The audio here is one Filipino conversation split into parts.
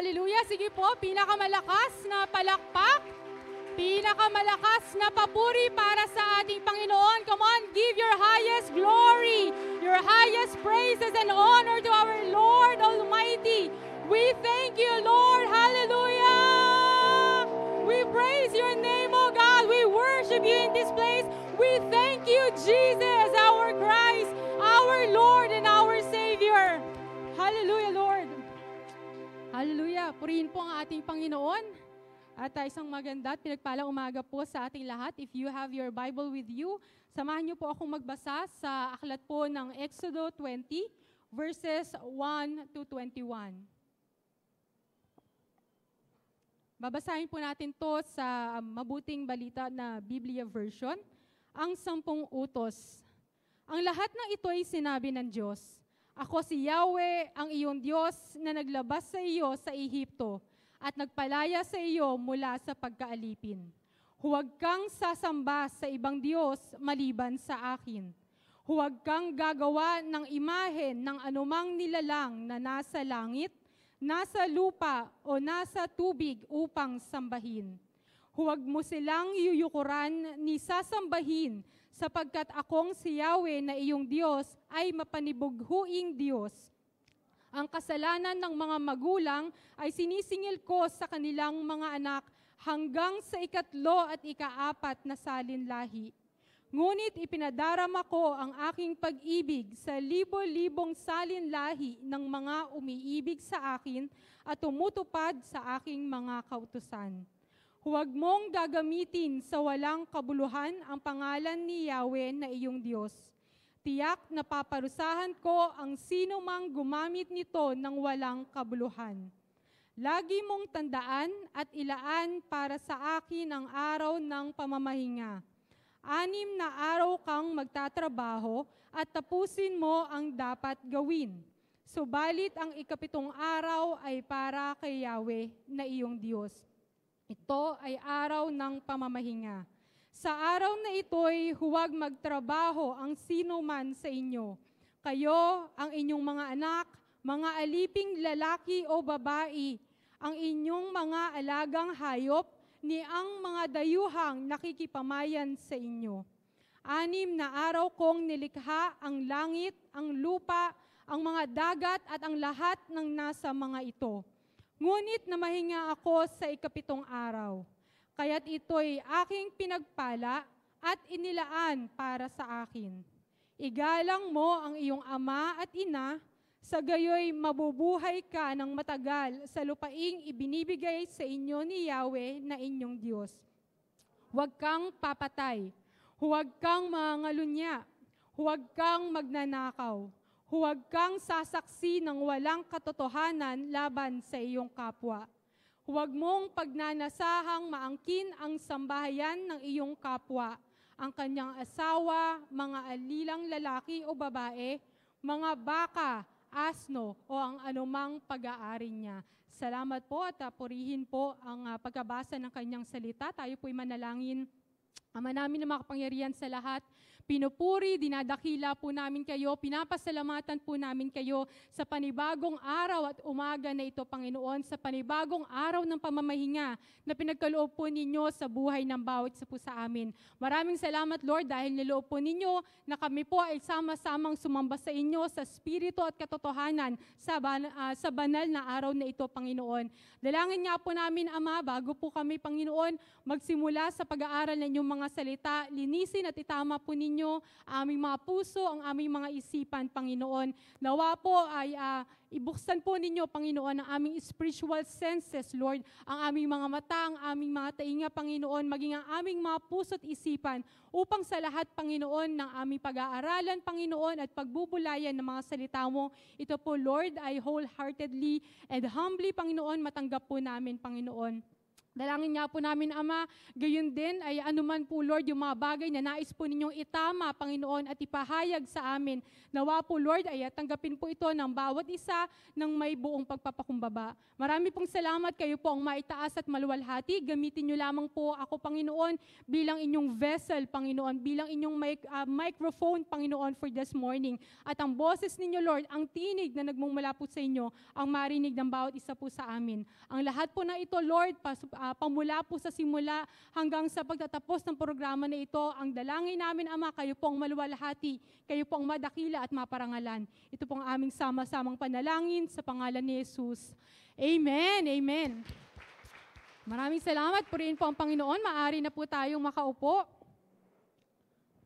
Hallelujah! Sige po, pinakamalakas na palakpak, pinakamalakas na papuri para sa ating Panginoon. Come on, give your highest glory, your highest praises and honor to our Lord Almighty. We thank you, Lord. Hallelujah! We praise your name, O God. We worship you in this place. We thank you, Jesus, our Christ, our Lord and our Savior. Hallelujah, Lord. Hallelujah! Purihin po ang ating Panginoon. At isang maganda at pinagpalang umaga po sa ating lahat. If you have your Bible with you, samahan niyo po akong magbasa sa aklat po ng Exodo 20, verses 1 to 21. Babasahin po natin to sa Mabuting Balita na Biblia version, ang 10 utos. Ang lahat ng ito ay sinabi ng Diyos. Ako si Yahweh, ang iyong Diyos na naglabas sa iyo sa Ehipto at nagpalaya sa iyo mula sa pagkaalipin. Huwag kang sasamba sa ibang Diyos maliban sa akin. Huwag kang gagawa ng imahen ng anumang nilalang na nasa langit, nasa lupa o nasa tubig upang sambahin. Huwag mo silang yuyukuran ni sasambahin, sapagkat akong si Yahweh na iyong Diyos ay mapanibughuing Diyos. Ang kasalanan ng mga magulang ay sinisingil ko sa kanilang mga anak hanggang sa 3 at 4 na salinlahi. Ngunit ipinadarama ko ang aking pag-ibig sa libo-libong salinlahi ng mga umiibig sa akin at tumutupad sa aking mga kautusan. Huwag mong gagamitin sa walang kabuluhan ang pangalan ni Yahweh na iyong Diyos. Tiyak na paparusahan ko ang sino mang gumamit nito ng walang kabuluhan. Lagi mong tandaan at ilaan para sa akin ang araw ng pamamahinga. 6 na araw kang magtatrabaho at tapusin mo ang dapat gawin. Subalit ang 7 araw ay para kay Yahweh na iyong Diyos. Ito ay araw ng pamamahinga. Sa araw na ito'y huwag magtrabaho ang sino man sa inyo. Kayo, ang inyong mga anak, mga aliping lalaki o babae, ang inyong mga alagang hayop, ni ang mga dayuhang nakikipamayan sa inyo. 6 na araw kong nilikha ang langit, ang lupa, ang mga dagat at ang lahat ng nasa mga ito. Ngunit namahinga ako sa 7 araw. Kaya't ito'y aking pinagpala at inilaan para sa akin. Igalang mo ang iyong ama at ina, sa gayoy mabubuhay ka ng matagal sa lupaing ibinibigay sa inyo ni Yahweh na inyong Diyos. Huwag kang papatay, huwag kang mangalunya, huwag kang magnanakaw, huwag kang sasaksi ng walang katotohanan laban sa iyong kapwa. Huwag mong pagnanasahang maangkin ang sambahayan ng iyong kapwa, ang kanyang asawa, mga alilang lalaki o babae, mga baka, asno, o ang anumang pag-aari niya. Salamat po at purihin po ang pagkabasa ng kanyang salita. Tayo po'y manalangin. Ama namin na makapangyarihan sa lahat, pinupuri, dinadakila po namin kayo, pinapasalamatan po namin kayo sa panibagong araw at umaga na ito, Panginoon, sa panibagong araw ng pamamahinga na pinagkaloob po ninyo sa buhay ng bawat isa po sa amin. Maraming salamat, Lord, dahil niloob po ninyo na kami po ay sama-samang sumamba sa inyo sa spirito at katotohanan sa banal na araw na ito, Panginoon. Dalangin nga po namin, Ama, bago po kami, Panginoon, magsimula sa pag-aaral ng inyong mga salita, linisin at itama po ninyo ang aming mga puso, ang aming mga isipan, Panginoon. Nawa po ay ibuksan po ninyo, Panginoon, ang aming spiritual senses, Lord, ang aming mga mata, ang aming mga tainga, Panginoon, maging ang aming mga puso at isipan, upang sa lahat, Panginoon, ng aming pag-aaralan, Panginoon, at pagbubulayan ng mga salita mo, ito po, Lord, ay wholeheartedly and humbly, Panginoon, matanggap po namin, Panginoon. Dalangin nga po namin, Ama, gayon din ay anuman po, Lord, yung mga bagay na nais po ninyong itama, Panginoon, at ipahayag sa amin. Nawa po, Lord, ay tanggapin po ito ng bawat isa ng may buong pagpapakumbaba. Marami pong salamat, kayo po ang maitaas at maluwalhati. Gamitin niyo lamang po ako, Panginoon, bilang inyong vessel, Panginoon, bilang inyong microphone, Panginoon, for this morning. At ang boses ninyo, Lord, ang tinig na nagmumula po sa inyo, ang marinig ng bawat isa po sa amin. Ang lahat po na ito, Lord, pamula po sa simula hanggang sa pagtatapos ng programa na ito, ang dalangin namin, Ama, kayo po ang maluwalhati, kayo po ang madakila at maparangalan. Ito po ang aming sama-samang panalangin sa pangalan ni Jesus. Amen, amen. Maraming salamat. Purihin po ang Panginoon. Maaari na po tayong makaupo.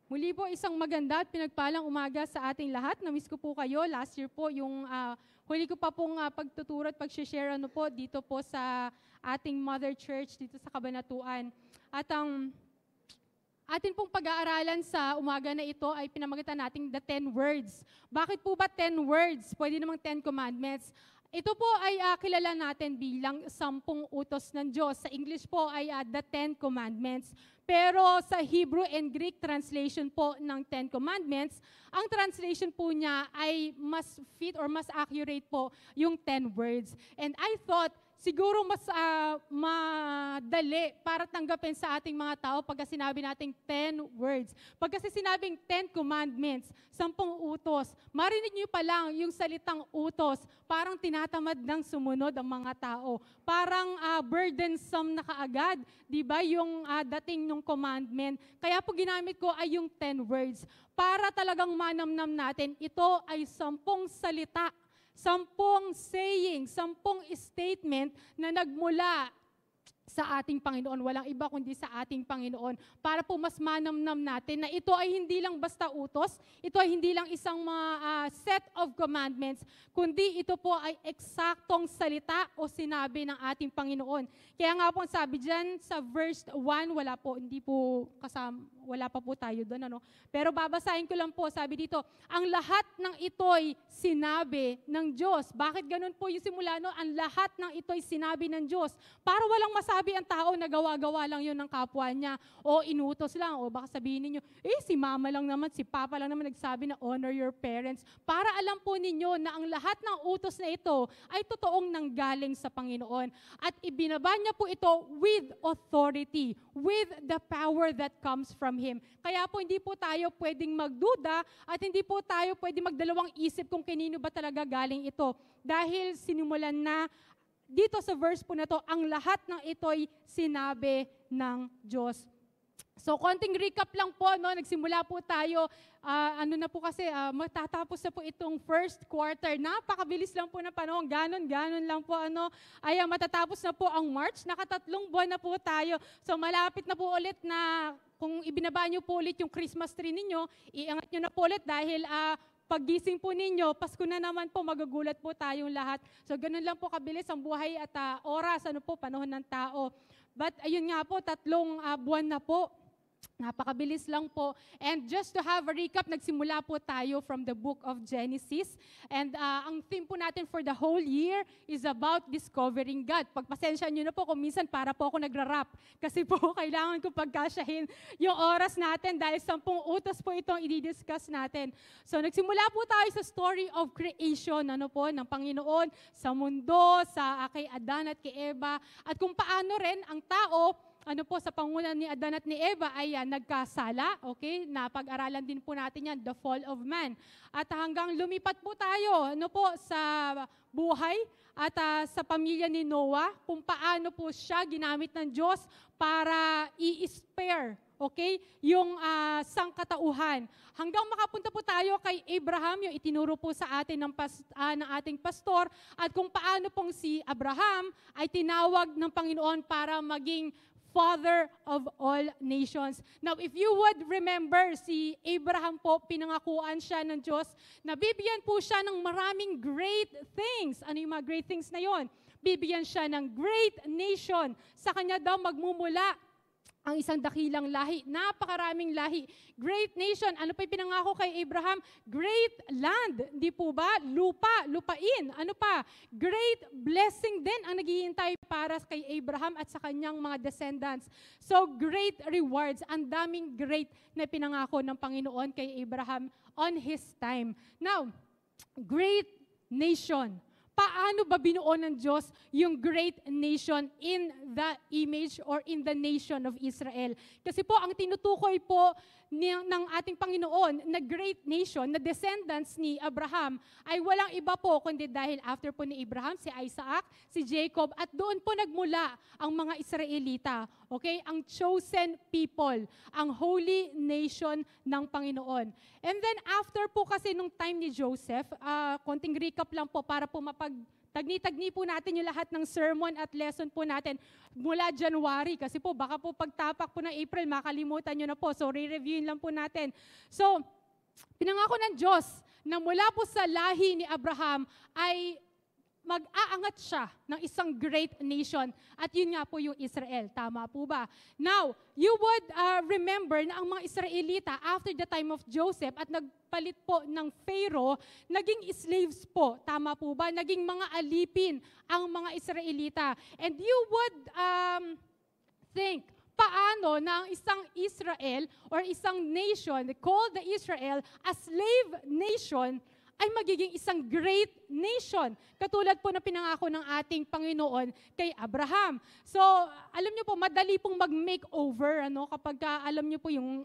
Muli po, isang maganda at pinagpalang umaga sa ating lahat. Namiss ko po kayo. Last year po, yung huli ko pa pong pagtuturo at pag-share po dito po sa ating Mother Church dito sa Kabanatuan. At ang atin pong pag-aaralan sa umaga na ito ay pinamagatan nating the 10 words. Bakit po ba 10 words? Pwede namang 10 commandments. Ito po ay kilala natin bilang 10 utos ng Diyos. Sa English po ay the 10 commandments. Pero sa Hebrew and Greek translation po ng 10 commandments, ang translation po niya ay mas fit or mas accurate po yung 10 words. And I thought, siguro mas madali para tanggapin sa ating mga tao pagka sinabi nating 10 words. Pagka sinabing 10 commandments, 10 utos, marinig niyo pa lang yung salitang utos, parang tinatamad ng sumunod ang mga tao. Parang burdensome na kaagad, di ba, yung dating ng commandment. Kaya po ginamit ko ay yung 10 words. Para talagang manamnam natin, ito ay 10 salita, 10 saying, 10 statement na nagmula sa ating Panginoon. Walang iba kundi sa ating Panginoon. Para po mas manamnam natin na ito ay hindi lang basta utos, ito ay hindi lang isang set of commandments, kundi ito po ay eksaktong salita o sinabi ng ating Panginoon. Kaya nga po sabi dyan sa verse 1, wala pa po tayo doon. Ano? Pero babasahin ko lang po, sabi dito, ang lahat ng ito'y sinabi ng Diyos. Bakit ganun po yung simula? No? Ang lahat ng ito'y sinabi ng Diyos. Para walang masabi ang tao na gawa-gawa lang yun ng kapwa niya o inutos lang o baka sabihin ninyo, si mama lang naman, si papa lang naman nagsabi na honor your parents. Para alam po ninyo na ang lahat ng utos na ito ay totoong nanggaling sa Panginoon at ibinaba niya po ito with authority, with the power that comes from Him. Kaya po hindi po tayo pwedeng magduda at hindi po tayo pwedeng magdalawang isip kung kanino ba talaga galing ito. Dahil sinimulan na dito sa verse po na to, ang lahat ng ito'y sinabi ng Diyos. So, konting recap lang po, no? Nagsimula po tayo, matatapos na po itong first quarter. Napakabilis lang po na panahon, ganon lang po, matatapos na po ang March, nakatatlong buwan na po tayo. So, malapit na po ulit na, kung ibinaba nyo po ulit yung Christmas tree ninyo, iangat nyo na po ulit dahil, paggising po ninyo, Pasko na naman po, magugulat po tayong lahat. So, ganun lang po kabilis ang buhay at oras, panahon ng tao. But, ayun nga po, 3 buwan na po. Napakabilis lang po. And just to have a recap, nagsimula po tayo from the book of Genesis. And ang theme po natin for the whole year is about discovering God. Pagpasensya nyo na po kung minsan para po ako nagra-rap. Kasi po kailangan ko pagkasyahin yung oras natin dahil 10 utos po itong i-discuss natin. So nagsimula po tayo sa story of creation ng Panginoon sa mundo, sa kay Adan at kay Eva. At kung paano rin ang tao, sa pangunan ni Adan at ni Eva ay nagkasala, okay? Napag-aralan din po natin yan, the fall of man. At hanggang lumipat po tayo, sa buhay at sa pamilya ni Noah, kung paano po siya ginamit ng Diyos para i-spare, okay, yung sangkatauhan. Hanggang makapunta po tayo kay Abraham, yung itinuro po sa atin ng ating pastor, at kung paano pong si Abraham ay tinawag ng Panginoon para maging Father of all nations. Now, if you would remember, si Abraham po, pinangakuan siya ng Diyos, nabibigyan po siya ng maraming great things. Ano yung mga great things na yon? Bibigyan siya ng great nation. Sa kanya daw magmumula ang isang dakilang lahi, napakaraming lahi. Great nation, ano pa yung pinangako kay Abraham? Great land, di po ba? Lupa, lupain, ano pa? Great blessing din ang naghihintay para kay Abraham at sa kanyang mga descendants. So great rewards, ang daming great na pinangako ng Panginoon kay Abraham on his time. Now, great nation. Paano ba binuo ng Diyos yung great nation in the image or in the nation of Israel? Kasi po, ang tinutukoy po ng ating Panginoon na great nation, na descendants ni Abraham, ay walang iba po kundi dahil after po ni Abraham, si Isaac, si Jacob, at doon po nagmula ang mga Israelita. Okay? Ang chosen people, ang holy nation ng Panginoon. And then after po kasi nung time ni Joseph, konting recap lang po para po tagni-tagni po natin yung lahat ng sermon at lesson po natin mula January. Kasi po, baka po pagtapak po ng April, makalimutan nyo na po. So, re-reviewin lang po natin. So, pinangako ng Diyos na mula po sa lahi ni Abraham ay mag-aangat siya ng isang great nation. At yun nga po yung Israel. Tama po ba? Now, you would remember na ang mga Israelita after the time of Joseph at nagpalit po ng Pharaoh, naging slaves po. Tama po ba? Naging mga alipin ang mga Israelita. And you would think, paano na ang isang Israel or isang nation called the Israel, a slave nation, ay magiging isang great nation. Katulad po na pinangako ng ating Panginoon kay Abraham. So, alam niyo po, madali pong mag-makeover, kapag alam niyo po yung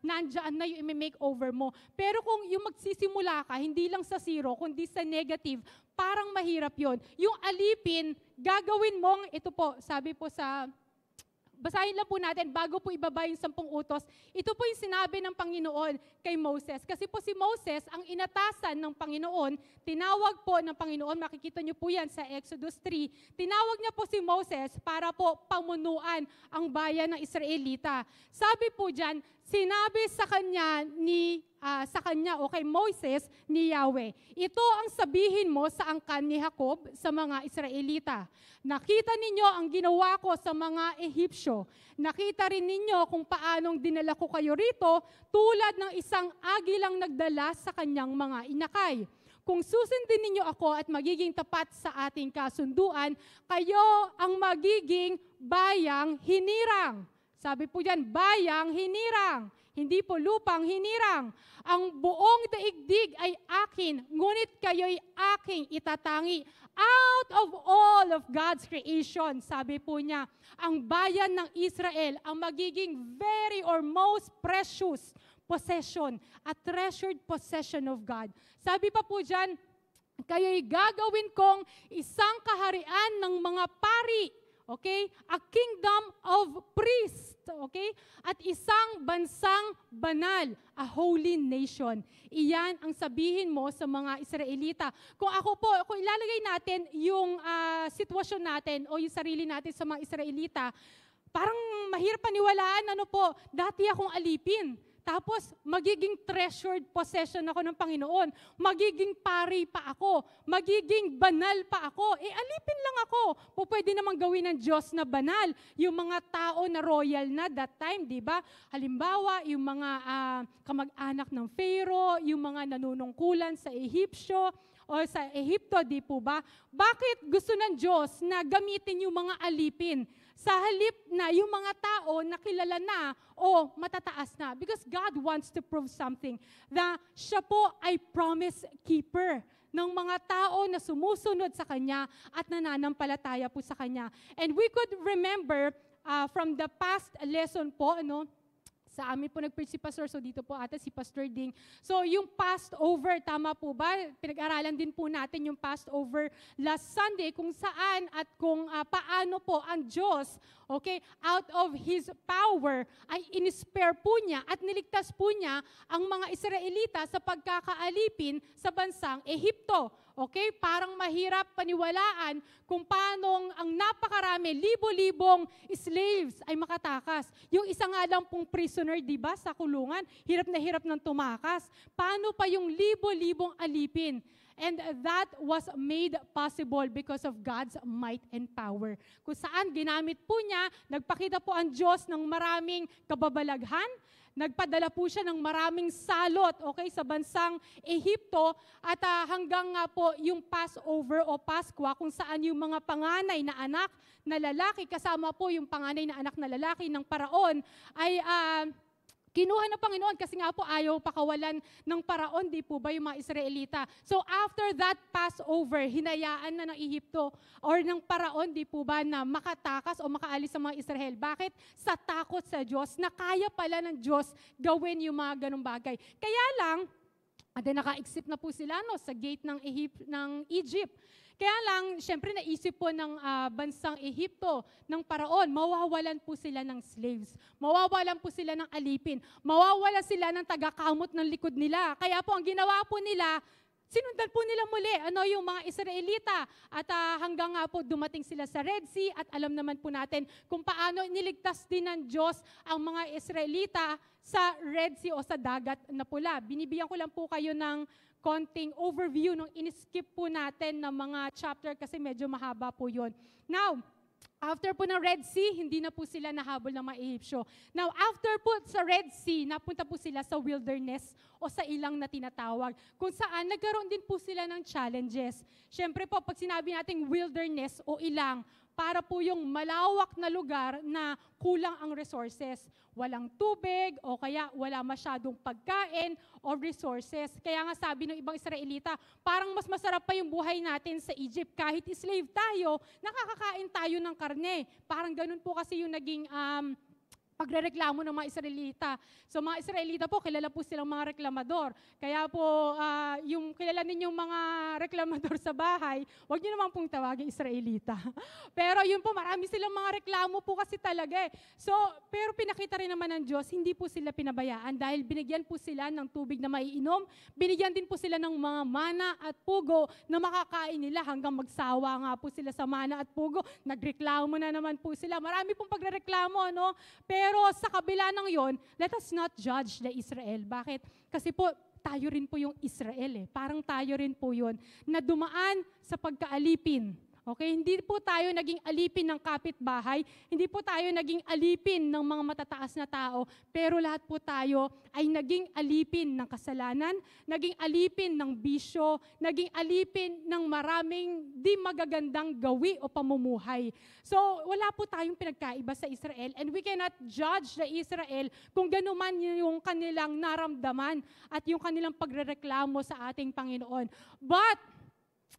nandyan na yung i-makeover mo. Pero kung yung magsisimula ka, hindi lang sa zero, kundi sa negative, parang mahirap yon. Yung alipin, gagawin mong, ito po, sabi po sa basahin lang po natin bago po ibaba yung 10 utos. Ito po yung sinabi ng Panginoon kay Moses. Kasi po si Moses, ang inatasan ng Panginoon, tinawag po ng Panginoon, makikita niyo po yan sa Exodus 3, tinawag niya po si Moses para po pamunuan ang bayan ng Israelita. Sabi po dyan, sinabi sa kanya o kay Moses ni Yahweh, ito ang sabihin mo sa angkan ni Jacob sa mga Israelita. Nakita ninyo ang ginawa ko sa mga Ehipsyo. Nakita rin ninyo kung paanong dinala ko kayo rito tulad ng isang agilang nagdala sa kanyang mga inakay. Kung susundin ninyo ako at magiging tapat sa ating kasunduan, kayo ang magiging bayang hinirang. Sabi po dyan, bayang hinirang. Hindi po lupang hinirang. Ang buong daigdig ay akin, ngunit kayo'y aking itatangi. Out of all of God's creation, sabi po niya, ang bayan ng Israel ang magiging very or most precious possession, a treasured possession of God. Sabi pa po dyan, kayo'y gagawin kong isang kaharian ng mga pari. Okay? A kingdom of priests. Okay? At isang bansang banal, a holy nation. Iyan ang sabihin mo sa mga Israelita. Kung ilalagay natin yung sitwasyon natin o yung sarili natin sa mga Israelita, parang mahirap paniwalaan, dati akong alipin. Tapos, magiging treasured possession ako ng Panginoon. Magiging pari pa ako. Magiging banal pa ako. Alipin lang ako. Pwede namang gawin ng Diyos na banal. Yung mga tao na royal na that time, di ba? Halimbawa, yung mga kamag-anak ng Pharaoh, yung mga nanunungkulan sa Ehipsyo, o sa Ehipto, di po ba? Bakit gusto ng Diyos na gamitin yung mga alipin? Sa halip na yung mga tao na kilala na o matataas na. Because God wants to prove something. Na siya po ay promise keeper ng mga tao na sumusunod sa Kanya at nananampalataya po sa Kanya. And we could remember from the past lesson po, sa amin po nag-preach si Pastor, so dito po ata si Pastor Ding. So yung Passover, tama po ba? Pinag-aralan din po natin yung Passover last Sunday kung saan at kung paano po ang Diyos, out of His power, ay in-spare po niya at niligtas po niya ang mga Israelita sa pagkakaalipin sa bansang Ehipto. Parang mahirap paniwalaan kung paano ang napakarami, libo-libong slaves ay makatakas. Yung isa nga lang pong prisoner, di ba, sa kulungan, hirap na hirap ng tumakas. Paano pa yung libo-libong alipin? And that was made possible because of God's might and power. Kung saan ginamit po niya, nagpakita po ang Diyos ng maraming kababalaghan, nagpadala po siya ng maraming salot, okay, sa bansang Ehipto, at hanggang nga po yung Passover o Paskwa, kung saan yung mga panganay na anak na lalaki, kasama po yung panganay na anak na lalaki ng Paraon, ay kinuha ng Panginoon kasi nga po ayaw pakawalan ng Paraon, di po ba yung mga Israelita. So after that Passover, hinayaan na ng Ehipto or ng Paraon, di po ba, na makatakas o makaalis sa mga Israel. Bakit? Sa takot sa Diyos, na kaya pala ng Diyos gawin yung mga ganung bagay. Kaya lang, naka-exit na po sila sa gate ng Egypt. Kaya lang, syempre naisip po ng bansang Ehipto, ng Paraon, mawawalan po sila ng slaves. Mawawalan po sila ng alipin. Mawawalan sila ng tagakamot ng likod nila. Kaya po ang ginawa po nila, sinundan po nila muli yung mga Israelita. At hanggang nga po dumating sila sa Red Sea at alam naman po natin kung paano niligtas din ng Diyos ang mga Israelita sa Red Sea o sa dagat na pula. Binibigyan ko lang po kayo ng konting overview nung in-skip po natin ng mga chapter kasi medyo mahaba po yun. Now, after po ng Red Sea, hindi na po sila nahabol ng mga Ehipsyo. Now, after po sa Red Sea, napunta po sila sa wilderness o sa ilang na tinatawag, kung saan nagkaroon din po sila ng challenges. Siyempre po, pag sinabi nating wilderness o ilang, para po yung malawak na lugar na kulang ang resources. Walang tubig o kaya wala masyadong pagkain o resources. Kaya nga sabi ng ibang Israelita, parang mas masarap pa yung buhay natin sa Egypt. Kahit slave tayo, nakakakain tayo ng karne. Parang ganun po kasi yung naging pagrereklamo ng mga Israelita. So mga Israelita po, kilala po silang mga reklamador. Kaya po, yung kilala ninyong mga reklamador sa bahay, huwag niyo naman pong tawagin Israelita. Pero yun po, marami silang mga reklamo po kasi talaga eh. So, pero pinakita rin naman ng Diyos, hindi po sila pinabayaan dahil binigyan po sila ng tubig na maiinom, binigyan din po sila ng mga mana at pugo na makakain nila hanggang magsawa nga po sila sa mana at pugo. Nagreklamo na naman po sila. Marami pong pagrereklamo, no? Pero sa kabila ng yon, let us not judge the Israel. Bakit? Kasi po, tayo rin po yung Israel eh. Parang tayo rin po yun na dumaan sa pagkaalipin. Okay? Hindi po tayo naging alipin ng kapitbahay, hindi po tayo naging alipin ng mga matataas na tao, pero lahat po tayo ay naging alipin ng kasalanan, naging alipin ng bisyo, naging alipin ng maraming di magagandang gawi o pamumuhay. So, wala po tayong pinagkaiba sa Israel and we cannot judge the Israel kung gano'n man yung kanilang naramdaman at yung kanilang pagrereklamo sa ating Panginoon. But,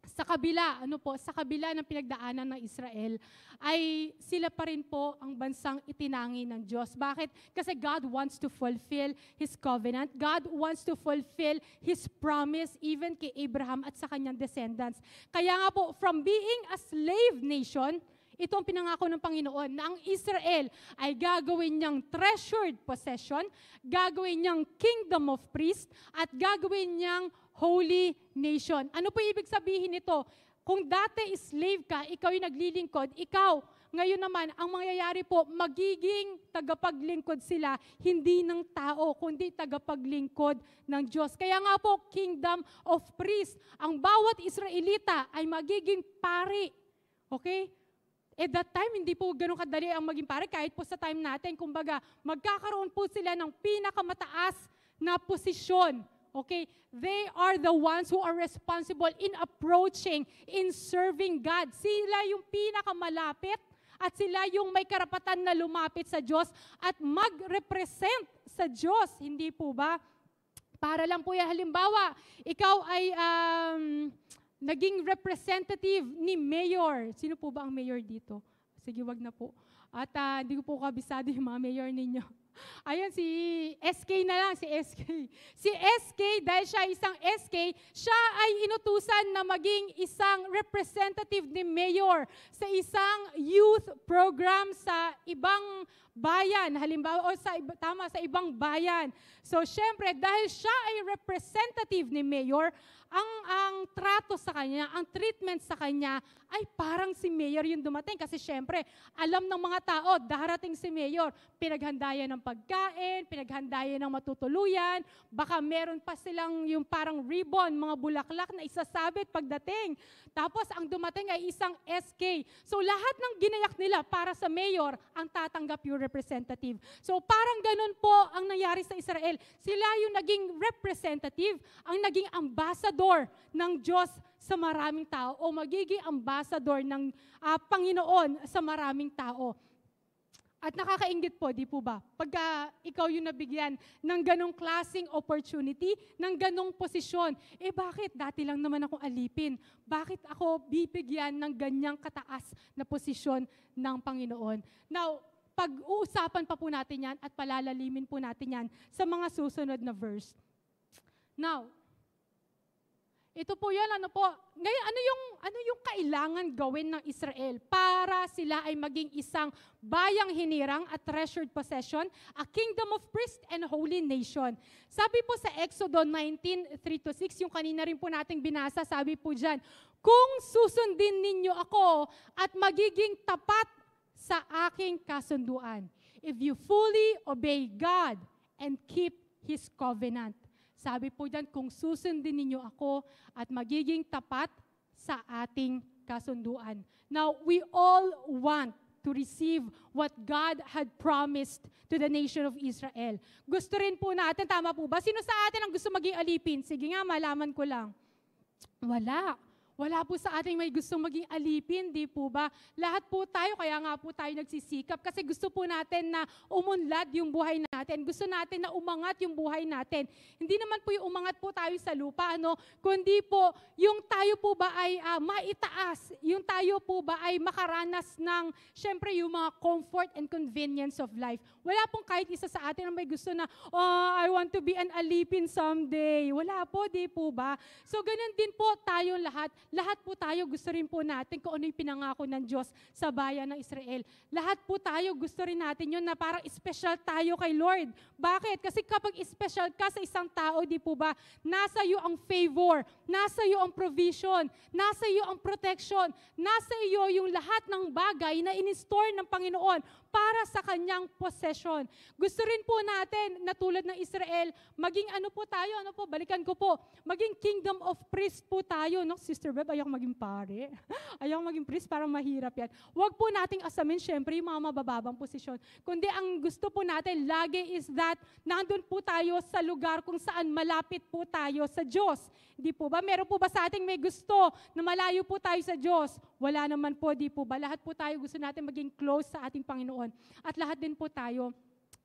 sa kabila ng pinagdaanan ng Israel, ay sila pa rin po ang bansang itinangi ng Diyos. Bakit? Kasi God wants to fulfill His covenant. God wants to fulfill His promise even kay Abraham at sa kanyang descendants. Kaya nga po, from being a slave nation, ito ang pinangako ng Panginoon na ang Israel ay gagawin niyang treasured possession, gagawin niyang kingdom of priests, at gagawin niyang holy nation. Ano po ibig sabihin nito? Kung dati slave ka, ikaw yung naglilingkod, ikaw, ngayon naman, ang mangyayari po, magiging tagapaglingkod sila, hindi ng tao, kundi tagapaglingkod ng Diyos. Kaya nga po, kingdom of priests, ang bawat Israelita ay magiging pari. Okay? At that time, hindi po ganun kadali ang maging pare. Kahit po sa time natin, kumbaga, magkakaroon po sila ng pinakamataas na posisyon. Okay? They are the ones who are responsible in approaching, in serving God. Sila yung pinakamalapit at sila yung may karapatan na lumapit sa Diyos at mag-represent sa Diyos. Hindi po ba? Para lang po yan. Halimbawa, ikaw ay naging representative ni mayor. Sino po ba ang mayor dito? Sige, wag na po. At hindi ko po kabisado yung mga mayor ninyo. Ayun, si SK na lang, si SK. Si SK, dahil siya isang SK, siya ay inutusan na maging isang representative ni mayor sa isang youth program sa ibang bayan, halimbawa, o sa ibang bayan. So, syempre, dahil siya ay representative ni mayor, ang trato sa kanya, ang treatment sa kanya, ay parang si Mayor yung dumating. Kasi syempre, alam ng mga tao, darating si Mayor. Pinaghandayan ng pagkain, pinaghandayan ng matutuluyan, baka meron pa silang yung parang ribbon, mga bulaklak na isasabit pagdating. Tapos ang dumating ay isang SK. So lahat ng ginayak nila para sa Mayor, ang tatanggap yung representative. So parang ganun po ang nangyari sa Israel. Sila yung naging representative, ang naging ambassador ng Diyos sa maraming tao o magiging ambassador ng Panginoon sa maraming tao. At nakakainggit po, di po ba? Pagka ikaw yung nabigyan ng ganong klaseng opportunity, ng ganong posisyon, bakit? Dati lang naman ako alipin. Bakit ako bibigyan ng ganyang kataas na posisyon ng Panginoon? Now, pag-uusapan pa po natin yan at palalalimin po natin yan sa mga susunod na verse. Now, ito po yan, ngayon, ano yung kailangan gawin ng Israel para sila ay maging isang bayang hinirang at treasured possession, a kingdom of priests and holy nation. Sabi po sa Exodo 19:3-6, yung kanina rin po nating binasa, sabi po dyan, kung susundin ninyo ako at magiging tapat sa aking kasunduan, if you fully obey God and keep His covenant. Sabi po dyan, kung susundin ninyo ako at magiging tapat sa ating kasunduan. Now, we all want to receive what God had promised to the nation of Israel. Gusto rin po natin, tama po ba? Sino sa atin ang gusto maging alipin? Sige nga, malaman ko lang. Wala. Wala po sa ating may gustong maging alipin, di po ba? Lahat po tayo, kaya nga po tayo nagsisikap kasi gusto po natin na umunlad yung buhay natin. Gusto natin na umangat yung buhay natin. Hindi naman po yung umangat po tayo sa lupa, kundi po yung tayo po ba ay maitaas, yung tayo po ba ay makaranas ng, syempre, yung mga comfort and convenience of life. Wala pong kahit isa sa atin na may gusto na, I want to be an alipin someday. Wala po, di po ba? So, ganun din po tayo lahat. Lahat po tayo gusto rin po natin kung ano yung pinangako ng Diyos sa bayan ng Israel. Lahat po tayo gusto rin natin yun na parang special tayo kay Lord. Bakit? Kasi kapag special ka sa isang tao, di po ba, nasa iyo ang favor, nasa iyo ang provision, nasa iyo ang protection, nasa iyo yung lahat ng bagay na in-store ng Panginoon para sa kanyang possession. Gusto rin po natin, na tulad ng Israel, maging balikan ko po, maging kingdom of priests po tayo, Sister Beb, ayaw maging pare. Ayaw maging priest, parang mahirap yan. Huwag po nating asamin, syempre, yung mga mabababang posisyon. Kundi ang gusto po natin lagi is that nandun po tayo sa lugar kung saan malapit po tayo sa Diyos. Di po ba? Meron po ba sa ating may gusto na malayo po tayo sa Diyos? Wala naman po, di po ba? Lahat po tayo gusto natin maging close sa ating Panginoon. At lahat din po tayo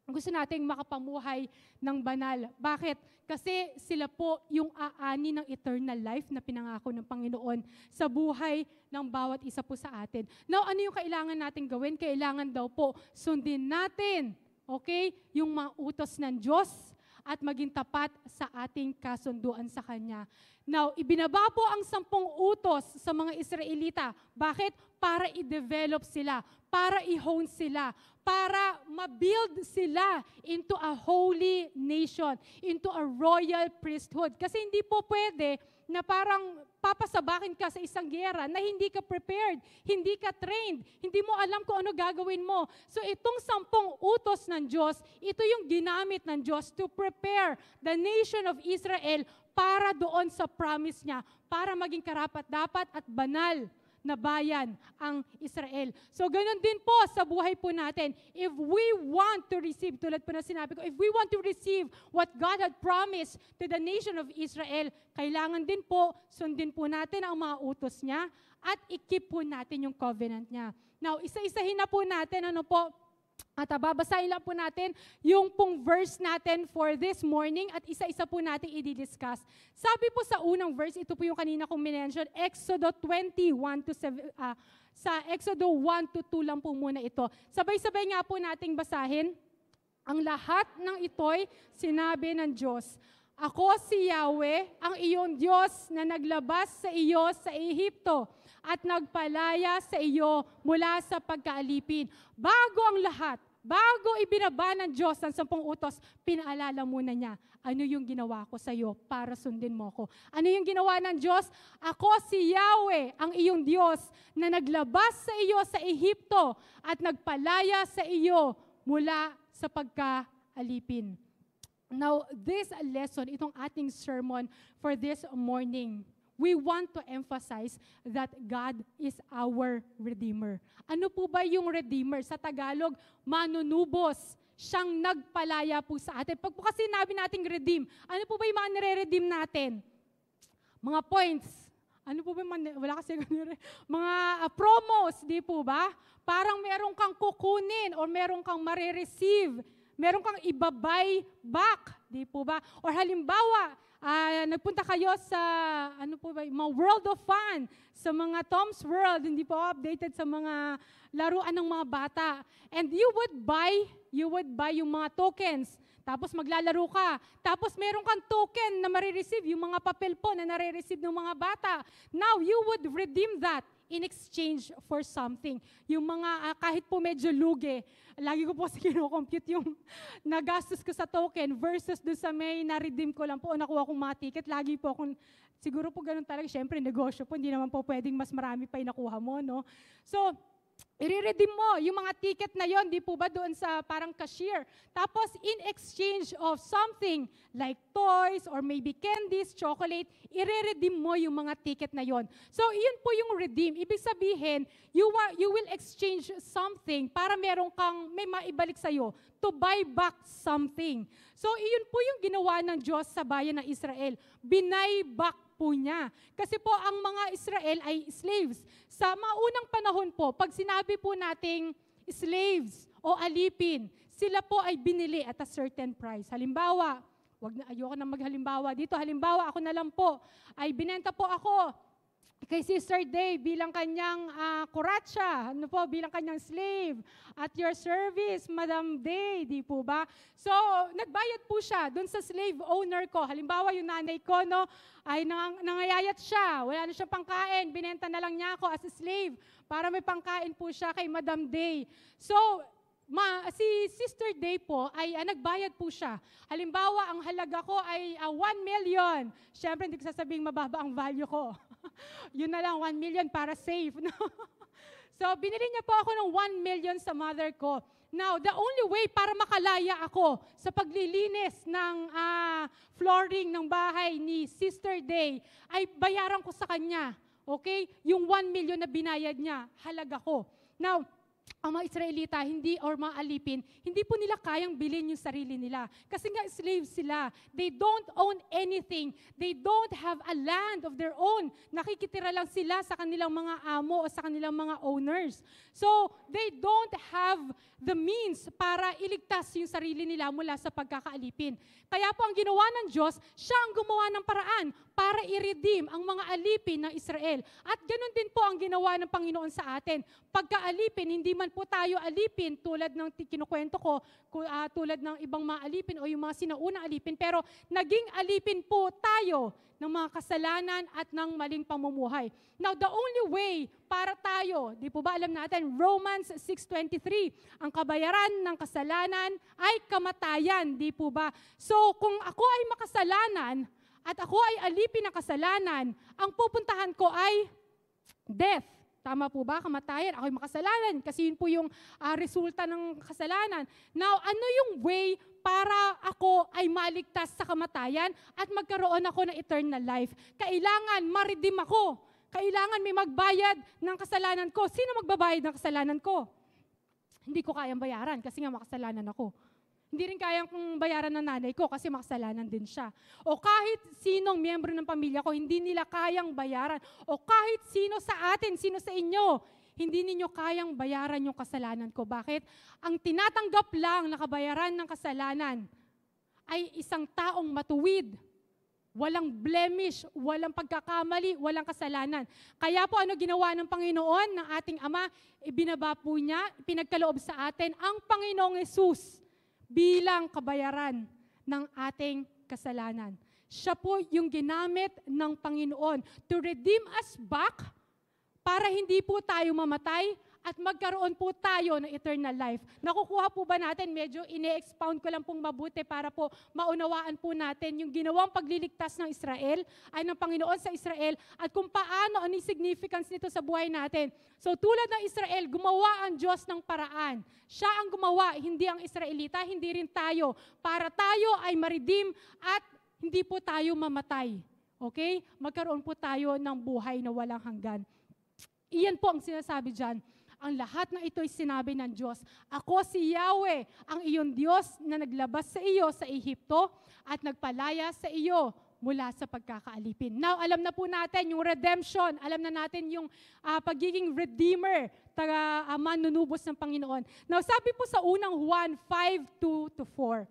gusto nating makapamuhay ng banal. Bakit? Kasi sila po yung aani ng eternal life na pinangako ng Panginoon sa buhay ng bawat isa po sa atin. Now, ano yung kailangan natin gawin? Kailangan daw po sundin natin, yung mga utos ng Diyos at maging tapat sa ating kasunduan sa Kanya. Now, ibinaba po ang 10 utos sa mga Israelita. Bakit? Para i-develop sila, para i-hone sila, para ma-build sila into a holy nation, into a royal priesthood. Kasi hindi po pwede na parang papasabakin ka sa isang giyera na hindi ka prepared, hindi ka trained, hindi mo alam kung ano gagawin mo. So itong 10 utos ng Diyos, ito yung ginamit ng Diyos to prepare the nation of Israel para doon sa promise niya, para maging karapat-dapat at banal na bayan ang Israel. So ganun din po sa buhay po natin. If we want to receive, tulad po na sinabi ko, if we want to receive what God had promised to the nation of Israel, kailangan din po, sundin po natin ang mga utos niya at i-keep po natin yung covenant niya. Now, isa-isahin na po natin, at babasahin lang po natin yung pong verse natin for this morning at isa-isa po natin i-discuss. Sabi po sa unang verse, ito po yung kanina kong minention, Exodo 21-7, sa Exodo 1-2 lang po muna ito. Sabay-sabay nga po nating basahin. Ang lahat ng ito'y sinabi ng Diyos. Ako si Yahweh, ang iyong Diyos na naglabas sa iyo sa Ehipto at nagpalaya sa iyo mula sa pagkaalipin. Bago ang lahat, bago ibinaba ng Diyos ang 10 utos, pinaalala muna niya, ano yung ginawa ko sa iyo para sundin mo ko? Ano yung ginawa ng Diyos? Ako si Yahweh, ang iyong Diyos, na naglabas sa iyo sa Ehipto at nagpalaya sa iyo mula sa pagkaalipin. Now, this lesson, itong ating sermon for this morning, we want to emphasize that God is our Redeemer. Ano po ba yung Redeemer? Sa Tagalog, manunubos. Siyang nagpalaya po sa atin. Pag po kasi sinabi nating redeem, ano po ba yung mga nire-redeem natin? Mga points. Ano po ba yung wala kasi mga promos, di po ba? Parang meron kang kukunin or meron kang marireceive. Meron kang ibabay back, di po ba? Or halimbawa, nagpunta kayo sa, ano po ba, mga World of Fun, sa mga Tom's World, hindi po updated sa mga laruan ng mga bata. And you would buy yung mga tokens. Tapos maglalaro ka. Tapos meron kang token na marireceive, yung mga papel po na nare-receive ng mga bata. Now, you would redeem that in exchange for something. Yung mga, kahit po medyo lugi, lagi ko po kino-compute yung nagastos ko sa token versus doon sa may na-redeem ko lang po o nakuha kong mga ticket. Lagi po akong, siguro po ganun talaga, syempre negosyo po, hindi naman po pwedeng mas marami pa yung nakuha mo, no? So, i-redeem mo yung mga ticket na yon, di po ba, doon sa parang cashier. Tapos, in exchange of something like toys or maybe candies, chocolate, i-redeem mo yung mga ticket na yon. So, yun po yung redeem. Ibig sabihin, you will exchange something para meron kang, may maibalik sa'yo, to buy back something. So, iyon po yung ginawa ng Diyos sa bayan ng Israel. Binay back po niya. Kasi po ang mga Israel ay slaves. Sa maunang panahon po, pag sinabi po nating slaves o alipin, sila po ay binili at a certain price. Halimbawa, ayoko na maghalimbawa dito. Halimbawa, ako na lang po, ay binenta po ako kay Sister Day bilang kanyang kuratsa, bilang kanyang slave. At your service, Madam Day, di po ba? So, nagbayad po siya dun sa slave owner ko. Halimbawa, yung nanay ko, ay nangayayat siya. Wala na siya pangkain. Binenta na lang niya ako as a slave para may pangkain po siya kay Madam Day. So, si Sister Day po ay nagbayad po siya. Halimbawa, ang halaga ko ay 1 million. Siyempre, hindi ko sasabing mababa ang value ko. Yun na lang, 1 million para safe. No? So, binili niya po ako ng 1 million sa mother ko. Now, the only way para makalaya ako sa paglilinis ng flooring ng bahay ni Sister Day ay bayaran ko sa kanya. Okay? Yung 1 million na binayad niya, halaga ko. Now, ang mga Israelita, or mga alipin, hindi po nila kayang bilhin yung sarili nila. Kasi nga slaves sila. They don't own anything. They don't have a land of their own. Nakikitira lang sila sa kanilang mga amo o sa kanilang mga owners. So, they don't have the means para iligtas yung sarili nila mula sa pagkakaalipin. Kaya po ang ginawa ng Diyos, siya ang gumawa ng paraan para i-redeem ang mga alipin ng Israel. At ganoon din po ang ginawa ng Panginoon sa atin. Pagkaalipin, hindi man po tayo alipin tulad ng kinukwento ko, tulad ng ibang mga alipin o yung mga sinaunang alipin, pero naging alipin po tayo ng mga kasalanan at ng maling pamumuhay. Now, the only way para tayo, di po ba alam natin, Romans 6:23, ang kabayaran ng kasalanan ay kamatayan, di po ba? So, kung ako ay makasalanan at ako ay alipin ng kasalanan, ang pupuntahan ko ay death. Tama po ba? Kamatayan. Ako'y makasalanan kasi yun po yung resulta ng kasalanan. Now, ano yung way para ako ay maligtas sa kamatayan at magkaroon ako ng eternal life? Kailangan ma-redeem ako. Kailangan may magbayad ng kasalanan ko. Sino magbabayad ng kasalanan ko? Hindi ko kayang bayaran kasi nga makasalanan ako. Hindi rin kayang kong bayaran ng nanay ko kasi makasalanan din siya. O kahit sinong miyembro ng pamilya ko, hindi nila kayang bayaran. O kahit sino sa atin, sino sa inyo, hindi ninyo kayang bayaran yung kasalanan ko. Bakit? Ang tinatanggap lang na kabayaran ng kasalanan ay isang taong matuwid. Walang blemish, walang pagkakamali, walang kasalanan. Kaya po ano ginawa ng Panginoon, ng ating Ama, ibinaba po niya, pinagkaloob sa atin ang Panginoong Hesus bilang kabayaran ng ating kasalanan. Siya po yung ginamit ng Panginoon to redeem us back para hindi po tayo mamatay at magkaroon po tayo ng eternal life. Nakukuha po ba natin? Medyo ine-expound ko lang pong mabuti para po maunawaan po natin yung ginawang pagliligtas ng Israel, ay ng Panginoon sa Israel, at kung paano, ano yung significance nito sa buhay natin. So tulad ng Israel, gumawa ang Diyos ng paraan. Siya ang gumawa, hindi ang Israelita, hindi rin tayo. Para tayo ay ma-redeem at hindi po tayo mamatay. Okay? Magkaroon po tayo ng buhay na walang hanggan. Iyan po ang sinasabi dyan. Ang lahat ng ito'y sinabi ng Diyos. Ako si Yahweh, ang iyong Diyos na naglabas sa iyo sa Ehipto at nagpalaya sa iyo mula sa pagkakaalipin. Now, alam na po natin yung redemption. Alam na natin yung pagiging redeemer, manunubos ng Panginoon. Now, sabi po sa unang Juan 5:2-4.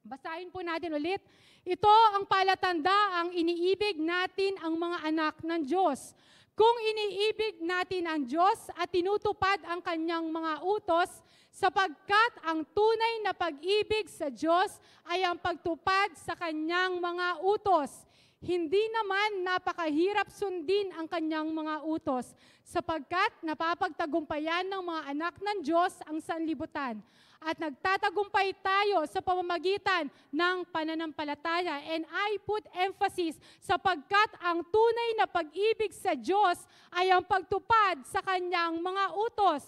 Basahin po natin ulit. Ito ang palatanda, ang iniibig natin ang mga anak ng Diyos. Kung iniibig natin ang Diyos at tinutupad ang kanyang mga utos, sapagkat ang tunay na pag-ibig sa Diyos ay ang pagtupad sa kanyang mga utos. Hindi naman napakahirap sundin ang kanyang mga utos, sapagkat napapagtagumpayan ng mga anak ng Diyos ang sanlibutan. At nagtatagumpay tayo sa pamamagitan ng pananampalataya. And I put emphasis sapagkat ang tunay na pag-ibig sa Diyos ay ang pagtupad sa kanyang mga utos.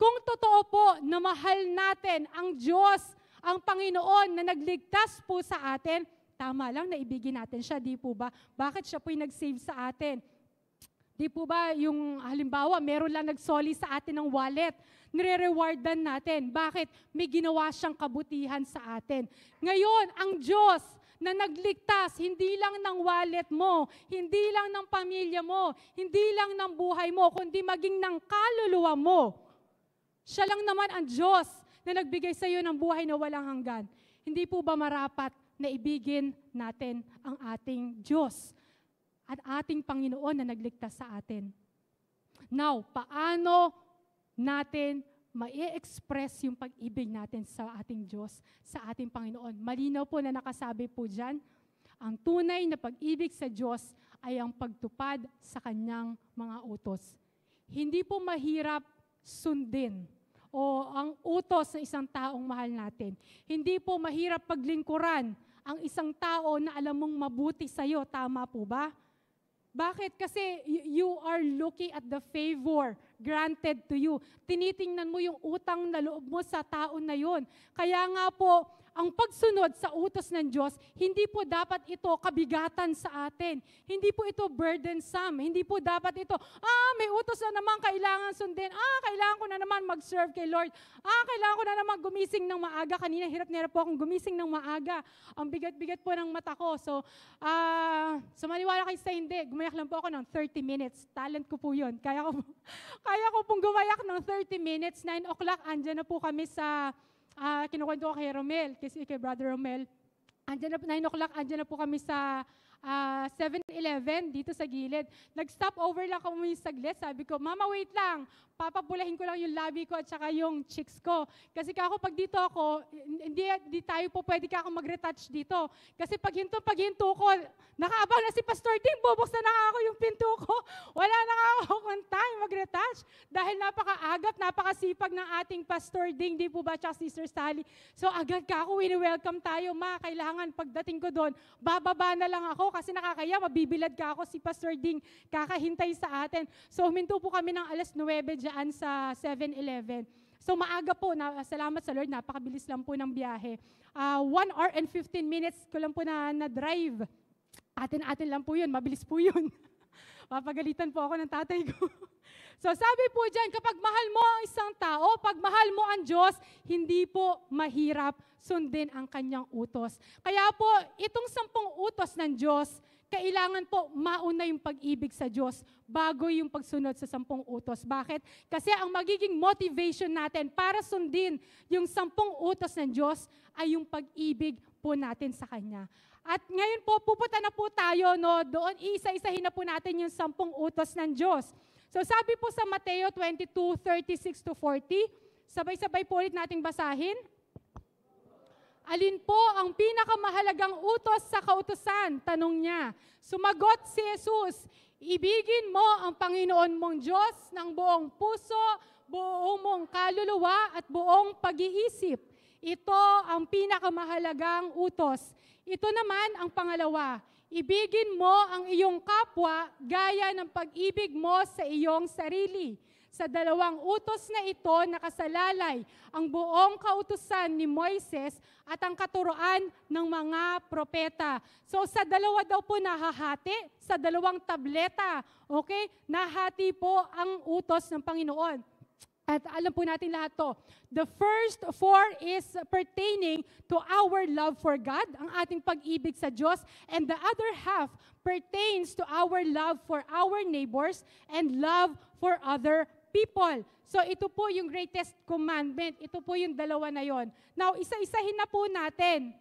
Kung totoo po na mahal natin ang Diyos, ang Panginoon na nagligtas po sa atin, tama lang na ibigin natin siya, di po ba? Bakit siya po'y nag-save sa atin? Di po ba yung halimbawa, meron lang nagsoli sa atin ng wallet, nire-rewardan natin. Bakit? May ginawa siyang kabutihan sa atin. Ngayon, ang Diyos na nagligtas, hindi lang ng wallet mo, hindi lang ng pamilya mo, hindi lang ng buhay mo, kundi maging ng kaluluwa mo. Siya lang naman ang Diyos na nagbigay sa iyo ng buhay na walang hanggan. Hindi po ba marapat na ibigin natin ang ating Diyos at ating Panginoon na nagligtas sa atin? Now, paano natin ma-express yung pag-ibig natin sa ating Diyos, sa ating Panginoon? Malinaw po na nakasabi po dyan, ang tunay na pag-ibig sa Diyos ay ang pagtupad sa kanyang mga utos. Hindi po mahirap sundin o ang utos ng isang taong mahal natin. Hindi po mahirap paglingkuran ang isang tao na alam mong mabuti sa'yo. Tama po ba? Bakit? Kasi you are looking at the favor granted to you. Tinitingnan mo yung utang na loob mo sa tao na yun. Kaya nga po, ang pagsunod sa utos ng Diyos, hindi po dapat ito kabigatan sa atin. Hindi po ito burdensome. Hindi po dapat ito, may utos na naman kailangan sundin. Kailangan ko na naman mag-serve kay Lord. Kailangan ko na naman gumising ng maaga. Kanina hirap na hirap po akong gumising ng maaga. Ang bigat-bigat po ng mata ko. So maniwala kayo sa hindi. Gumayak lang po ako ng 30 minutes. Talent ko po yun. Kaya ko pong gumayak ng 30 minutes. 9 o'clock, andyan na po kami sa kinukwento ko kay Romel, kasi kay Brother Romel. Andyan na po, 9 o'clock, andyan na po kami sa 7-Eleven dito sa gilid. Nag-stop over lang kami saglit. Sabi ko, Mama, wait lang. Papabulahin ko lang yung labi ko at saka yung cheeks ko. Kasi kako pag dito ako, hindi tayo po pwede ako mag-retouch dito. Kasi pag hinto ko, nakaabang na si Pastor Ding, bubuksan na ako yung pinto ko. Wala na ako kung time mag-retouch. Dahil napakaagap, napakasipag ng ating Pastor Ding, di po ba, tsaka Sister Sally. So agad kako, wini-welcome tayo. Ma, kailangan pagdating ko doon, bababa na lang ako kasi nakakaya, mabibilad ka ako si Pastor Ding, kakahintay sa atin. So huminto po kami ng alas 9 dyan sa 7-Eleven. So maaga po, salamat sa Lord, napakabilis lang po ng biyahe. 1 hour and 15 minutes ko lang po na drive. Atin-atin lang po yun, mabilis po yun. Papagalitan po ako ng tatay ko. So sabi po dyan, kapag mahal mo ang isang tao, pag mahal mo ang Diyos, hindi po mahirap sundin ang kanyang utos. Kaya po, itong 10 utos ng Diyos, kailangan po mauna yung pag-ibig sa Diyos bago yung pagsunod sa 10 utos. Bakit? Kasi ang magiging motivation natin para sundin yung 10 utos ng Diyos ay yung pag-ibig po natin sa Kanya. At ngayon po, pupunta na po tayo doon, iisa-isahin na po natin yung 10 utos ng Diyos. So sabi po sa Mateo 22:36-40, sabay-sabay po ulit nating basahin. Alin po ang pinakamahalagang utos sa kautusan? Tanong niya. Sumagot si Jesus, ibigin mo ang Panginoon mong Diyos ng buong puso, buong mong kaluluwa at buong pag-iisip. Ito ang pinakamahalagang utos. Ito naman ang pangalawa. Ibigin mo ang iyong kapwa gaya ng pag-ibig mo sa iyong sarili. Sa dalawang utos na ito nakasalalay ang buong kautusan ni Moises at ang katuroan ng mga propeta. So sa dalawa daw po nahahati, sa dalawang tableta, okay? Nahati po ang utos ng Panginoon. At alam po natin lahat to. The first four is pertaining to our love for God, ang ating pag-ibig sa Diyos. And the other half pertains to our love for our neighbors and love for other people. So ito po yung greatest commandment. Ito po yung dalawa na yon. Now, isa-isahin na po natin.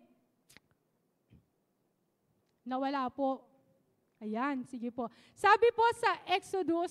Nawala po. Ayan, sige po. Sabi po sa Exodo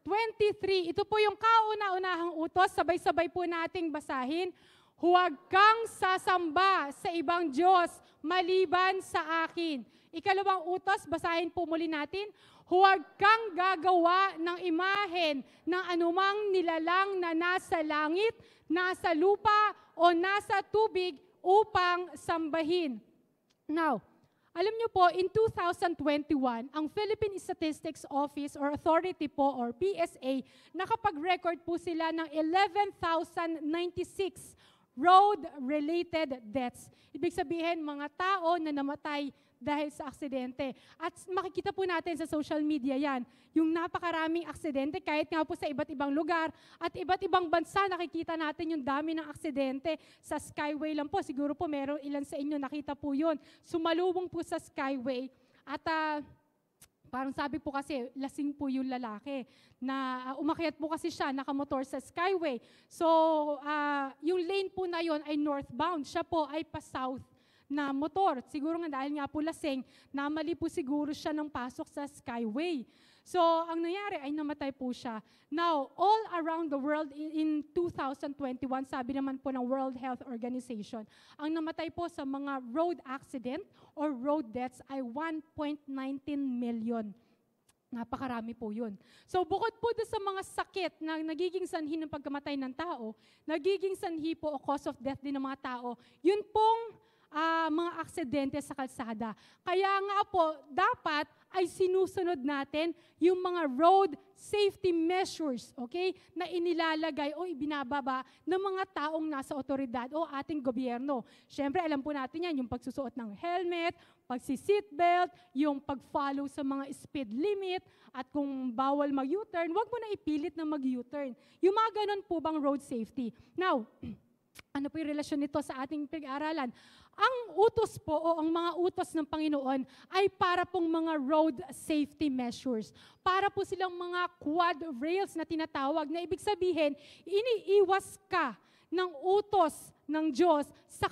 23, ito po yung kauna-unahang utos, sabay-sabay po nating basahin. Huwag kang sasamba sa ibang Diyos maliban sa akin. Ikalawang utos, basahin po muli natin. Huwag kang gagawa ng imahen ng anumang nilalang na nasa langit, nasa lupa, o nasa tubig upang sambahin. Now, alam niyo po, in 2021, ang Philippine Statistics Office or Authority po or PSA, nakapag-record po sila ng 11,096 road-related deaths. Ibig sabihin, mga tao na namatay dahil sa aksidente. At makikita po natin sa social media yan, yung napakaraming aksidente, kahit nga po sa iba't ibang lugar at iba't ibang bansa, nakikita natin yung dami ng aksidente. Sa Skyway lang po, siguro po meron ilan sa inyo nakita po yun. Sumalubong po sa Skyway at parang sabi po kasi, lasing po yung lalaki na umakyat po kasi siya, nakamotor sa Skyway. So, yung lane po na yon ay northbound. Siya po ay pa-south na motor. Siguro nga dahil nga po lasing, namali po siguro siya ng pasok sa Skyway. So, ang nangyari ay namatay po siya. Now, all around the world in 2021, sabi naman po ng World Health Organization, ang namatay po sa mga road accident or road deaths ay 1.19 million. Napakarami po yun. So, bukod po doon sa mga sakit na nagiging sanhi ng pagkamatay ng tao, nagiging sanhi po o cause of death din ng mga tao, yun pong mga aksidente sa kalsada. Kaya nga po, dapat ay sinusunod natin yung mga road safety measures, okay, na inilalagay o ibinababa ng mga taong nasa otoridad o ating gobyerno. Siyempre, alam po natin yan, yung pagsusuot ng helmet, pagsi-seatbelt, yung pag-follow sa mga speed limit, at kung bawal mag-U-turn, wag mo na ipilit na mag-U-turn. Yung mga ganun po bang road safety. Now, ano po yung relasyon nito sa ating pag-aaralan? Ang utos po o ang mga utos ng Panginoon ay para pong mga road safety measures. Para po silang mga quad rails na tinatawag na ibig sabihin, iniiwas ka ng utos ng Diyos sa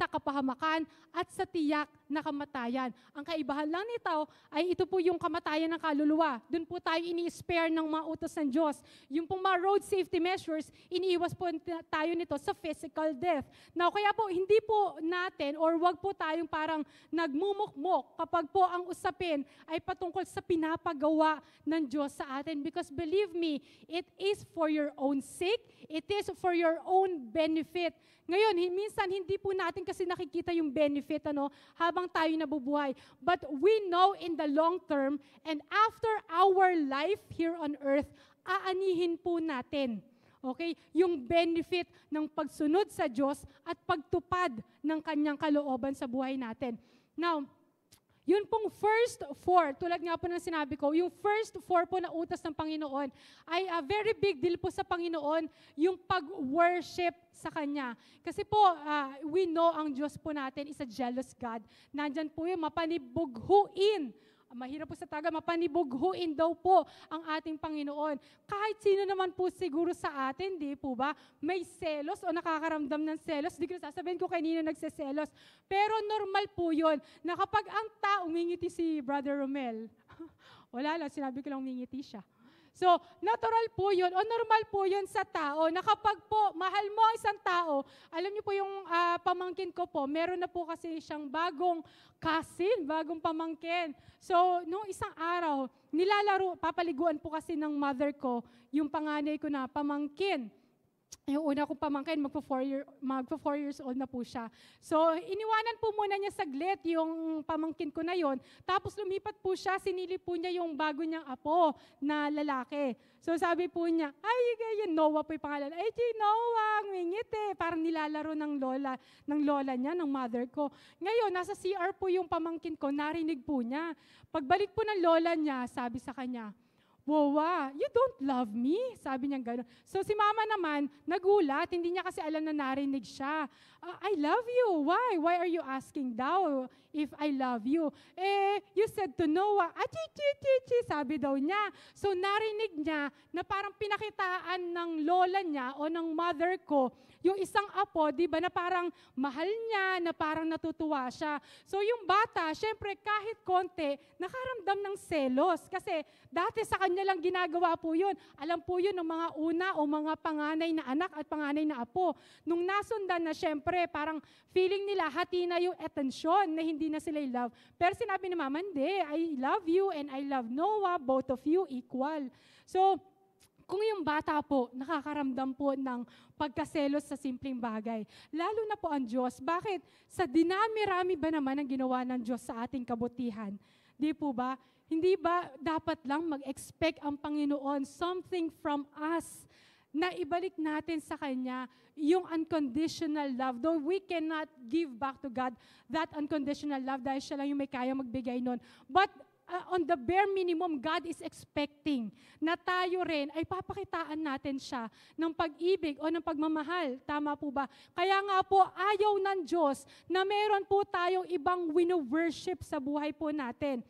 kapahamakan at sa tiyak na kamatayan. Ang kaibahan lang nito ay ito po yung kamatayan ng kaluluwa. Doon po tayo ini-spare ng mga utos ng Diyos. Yung pong mga road safety measures, iniiwas po tayo nito sa physical death. Now, kaya po, hindi po natin or wag po tayong parang nagmumukmok kapag po ang usapin ay patungkol sa pinapagawa ng Diyos sa atin. Because believe me, it is for your own sake, it is for your own benefit. Ngayon, minsan hindi po natin kasi nakikita yung benefit habang tayo nabubuhay. But we know in the long term and after our life here on earth, aanihin po natin. Okay? Yung benefit ng pagsunod sa Diyos at pagtupad ng kanyang kalooban sa buhay natin. Now, yun pong first four, tulad nga po ng sinabi ko, yung first four po na utos ng Panginoon ay a very big deal po sa Panginoon, yung pag-worship sa Kanya. Kasi po, we know ang Diyos po natin is a jealous God. Nandyan po yung mapanibughuin. Mahirap po sa taga, mapanibughuin daw po ang ating Panginoon. Kahit sino naman po siguro sa atin, di po ba, may selos o nakakaramdam ng selos. Di ko sasabihin ko kanino nagseselos. Pero normal po yun, na kapag ang tao, umingiti si Brother Romel, wala lang, sinabi ko lang umingiti siya. So, natural po yun, o normal po yun sa tao, na kapag po mahal mo ang isang tao, alam niyo po yung pamangkin ko po, meron na po kasi siyang bagong cousin, bagong pamangkin. So, nung isang araw, papaliguan po kasi ng mother ko, yung panganay ko na pamangkin. Yung una kong pamangkin, magpo 4 years old na po siya. So, iniwanan po muna niya saglit yung pamangkin ko na yon. Tapos lumipat po siya, sinilip po niya yung bago niyang apo na lalaki. So, sabi po niya, ay, Noah po yung pangalan. Ay, Noah, ngingit eh. Parang nilalaro ng lola niya, ng mother ko. Ngayon, nasa CR po yung pamangkin ko, narinig po niya. Pagbalik po ng lola niya, sabi sa kanya, Wowa, you don't love me? Sabi niya gano'n. So si mama naman, nagulat, hindi niya kasi alam na narinig siya. I love you. Why? Why are you asking daw if I love you? You said to Noah, chi, sabi daw niya. So narinig niya na parang pinakitaan ng lola niya o ng mother ko yung isang apo, di ba, na parang mahal niya, na parang natutuwa siya. So yung bata, syempre kahit konti, nakaramdam ng selos. Kasi dati sa kanya lang ginagawa po yun. Alam po yun ng mga una o mga panganay na anak at panganay na apo. Nung nasundan na syempre, parang feeling nila hati na yung atensyon na hindi na sila love. Pero sinabi ni mama, hindi, I love you and I love Noah, both of you equal. So, kung yung bata po, nakakaramdam po ng pagkaselos sa simpleng bagay. Lalo na po ang Diyos. Bakit? Sa dinami-rami ba naman ang ginawa ng Diyos sa ating kabutihan? Di po ba? Hindi ba dapat lang mag-expect ang Panginoon something from us na ibalik natin sa Kanya yung unconditional love. Though we cannot give back to God that unconditional love dahil siya lang yung may kaya magbigay nun. But on the bare minimum, God is expecting na tayo rin ay papakitaan natin siya ng pag-ibig o ng pagmamahal. Tama po ba? Kaya nga po, ayaw ng Diyos na meron po tayong ibang wino-worship sa buhay po natin.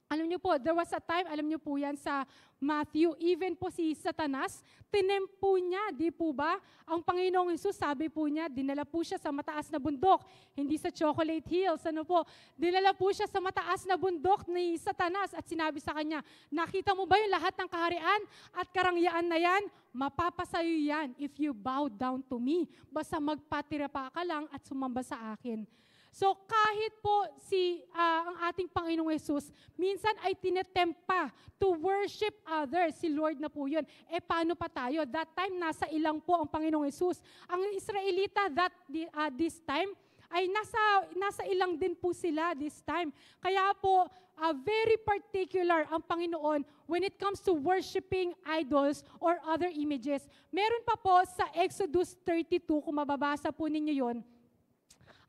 Alam niyo po, there was a time, alam niyo po yan sa Matthew, even po si Satanas, tinempo niya, di po ba? Ang Panginoong Hesus, sabi po niya, dinala po siya sa mataas na bundok, hindi sa Chocolate Hills, ano po? Dinala po siya sa mataas na bundok ni Satanas at sinabi sa kanya, nakita mo ba yung lahat ng kaharian at karangyaan na yan? Mapapasayo yan if you bow down to me. Basta magpatira pa ka lang at sumamba sa akin. So kahit po ang ating Panginoong Hesus, minsan ay tinetempa to worship others. Si Lord na po yun. Paano pa tayo? That time, nasa ilang po ang Panginoong Hesus. Ang Israelita this time, ay nasa ilang din po sila this time. Kaya po, very particular ang Panginoon when it comes to worshiping idols or other images. Meron pa po sa Exodus 32, kung mababasa po ninyo yun,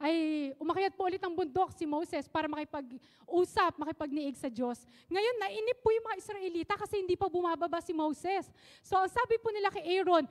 ay umakyat po ulit ang bundok si Moses para makipag-usap, makipagniig sa Diyos. Ngayon, nainip po yung mga Israelita kasi hindi pa bumababa si Moses. So, sabi po nila kay Aaron,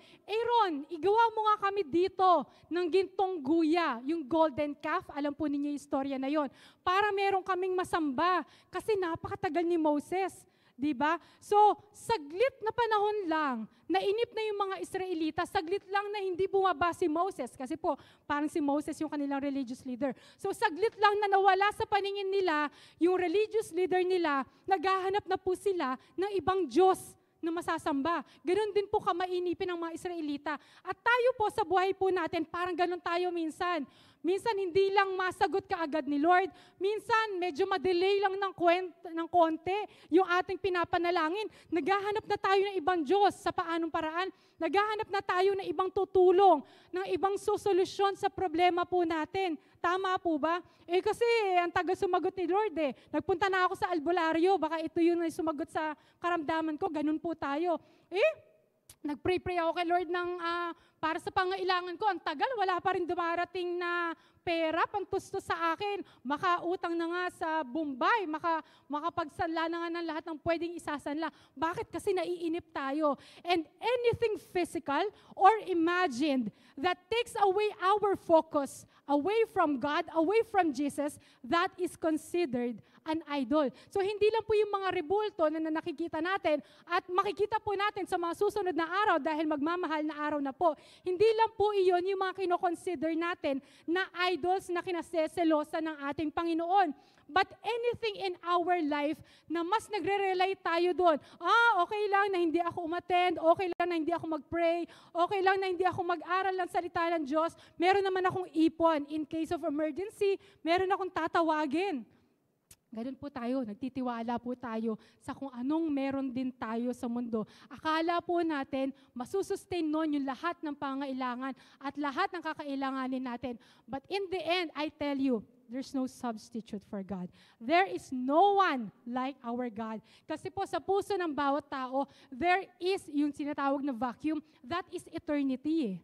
igawa mo nga kami dito ng gintong guya, yung golden calf. Alam po ninyo yung istorya na yon. Para meron kaming masamba kasi napakatagal ni Moses. Diba? So, saglit na panahon lang, nainip na yung mga Israelita, saglit lang na hindi bumaba si Moses. Kasi po, parang si Moses yung kanilang religious leader. So, saglit lang na nawala sa paningin nila, yung religious leader nila, naghahanap na po sila ng ibang Diyos na masasamba. Ganon din po kamainipin ng mga Israelita. At tayo po sa buhay po natin, parang ganon tayo minsan. Minsan hindi lang masagot ka agad ni Lord. Minsan medyo madelay lang ng konti yung ating pinapanalangin. Naghahanap na tayo ng ibang Diyos sa paanong paraan. Naghahanap na tayo ng ibang tutulong, ng ibang sosolusyon sa problema po natin. Tama po ba? Kasi ang taga sumagot ni Lord Nagpunta na ako sa albularyo, baka ito yung sumagot sa karamdaman ko. Ganun po tayo. Nag-pray ako kay Lord para sa pangailangan ko. Ang tagal, wala pa rin dumarating na pera, pantusto sa akin. Makautang na nga sa Bombay, makapagsanla na nga ng lahat ng pwedeng isasanla. Bakit? Kasi naiinip tayo. And anything physical or imagined that takes away our focus, away from God, away from Jesus, that is considered an idol. So hindi lang po yung mga rebulto na nakikita natin at makikita po natin sa mga susunod na araw dahil magmamahal na araw na po. Hindi lang po iyon yung mga kinoconsider natin na idols na kinaseselosa ng ating Panginoon. But anything in our life na mas nagre-rely tayo doon, okay lang na hindi ako umattend, okay lang na hindi ako mag-pray, okay lang na hindi ako mag-aral ng salita ng Diyos, meron naman akong ipon. In case of emergency, meron akong tatawagin. Ganun po tayo, nagtitiwala po tayo sa kung anong meron din tayo sa mundo. Akala po natin, masusustain nun yung lahat ng pangailangan at lahat ng kakailanganin natin. But in the end, I tell you, there's no substitute for God. There is no one like our God. Kasi po sa puso ng bawat tao, there is yung sinatawag na vacuum, that is eternity.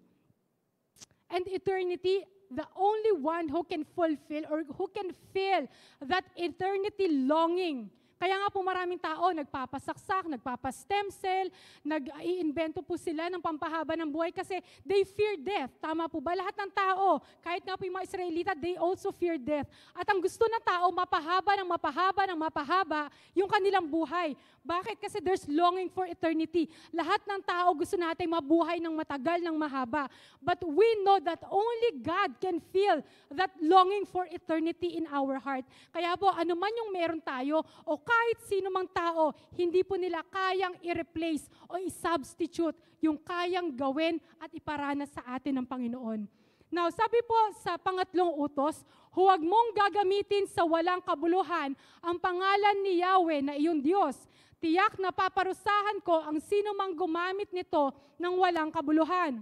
And eternity, the only one who can fulfill or who can feel that eternity longing. Kaya nga po maraming tao nagpapasaksak, nagpapa-stem cell, nag-iimbento po sila ng pampahaba ng buhay kasi they fear death. Tama po ba? Lahat ng tao, kahit nga po yung mga Israelita, they also fear death. At ang gusto ng tao, mapahaba yung kanilang buhay. Bakit? Kasi there's longing for eternity. Lahat ng tao gusto natin mabuhay ng matagal, ng mahaba. But we know that only God can feel that longing for eternity in our heart. Kaya po, ano man yung meron tayo, o kahit sino mang tao, hindi po nila kayang i-replace o i-substitute yung kayang gawin at iparanas sa atin ng Panginoon. Now, sabi po sa pangatlong utos, huwag mong gagamitin sa walang kabuluhan ang pangalan ni Yahweh na iyong Diyos. Tiyak na paparusahan ko ang sino mang gumamit nito ng walang kabuluhan.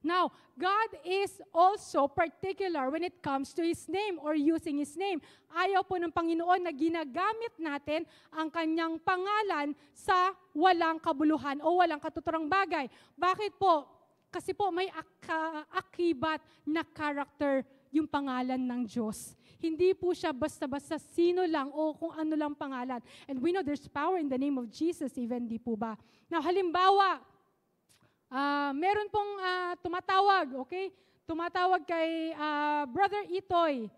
Now, God is also particular when it comes to His name or using His name. Ayaw po ng Panginoon na ginagamit natin ang kanyang pangalan sa walang kabuluhan o walang katuturang bagay. Bakit po? Kasi po may akibat na character yung pangalan ng Diyos. Hindi po siya basta-basta sino lang o kung ano lang pangalan. And we know there's power in the name of Jesus, even di po ba? Now, halimbawa, meron pong tumatawag, okay? Tumatawag kay Brother Itoy.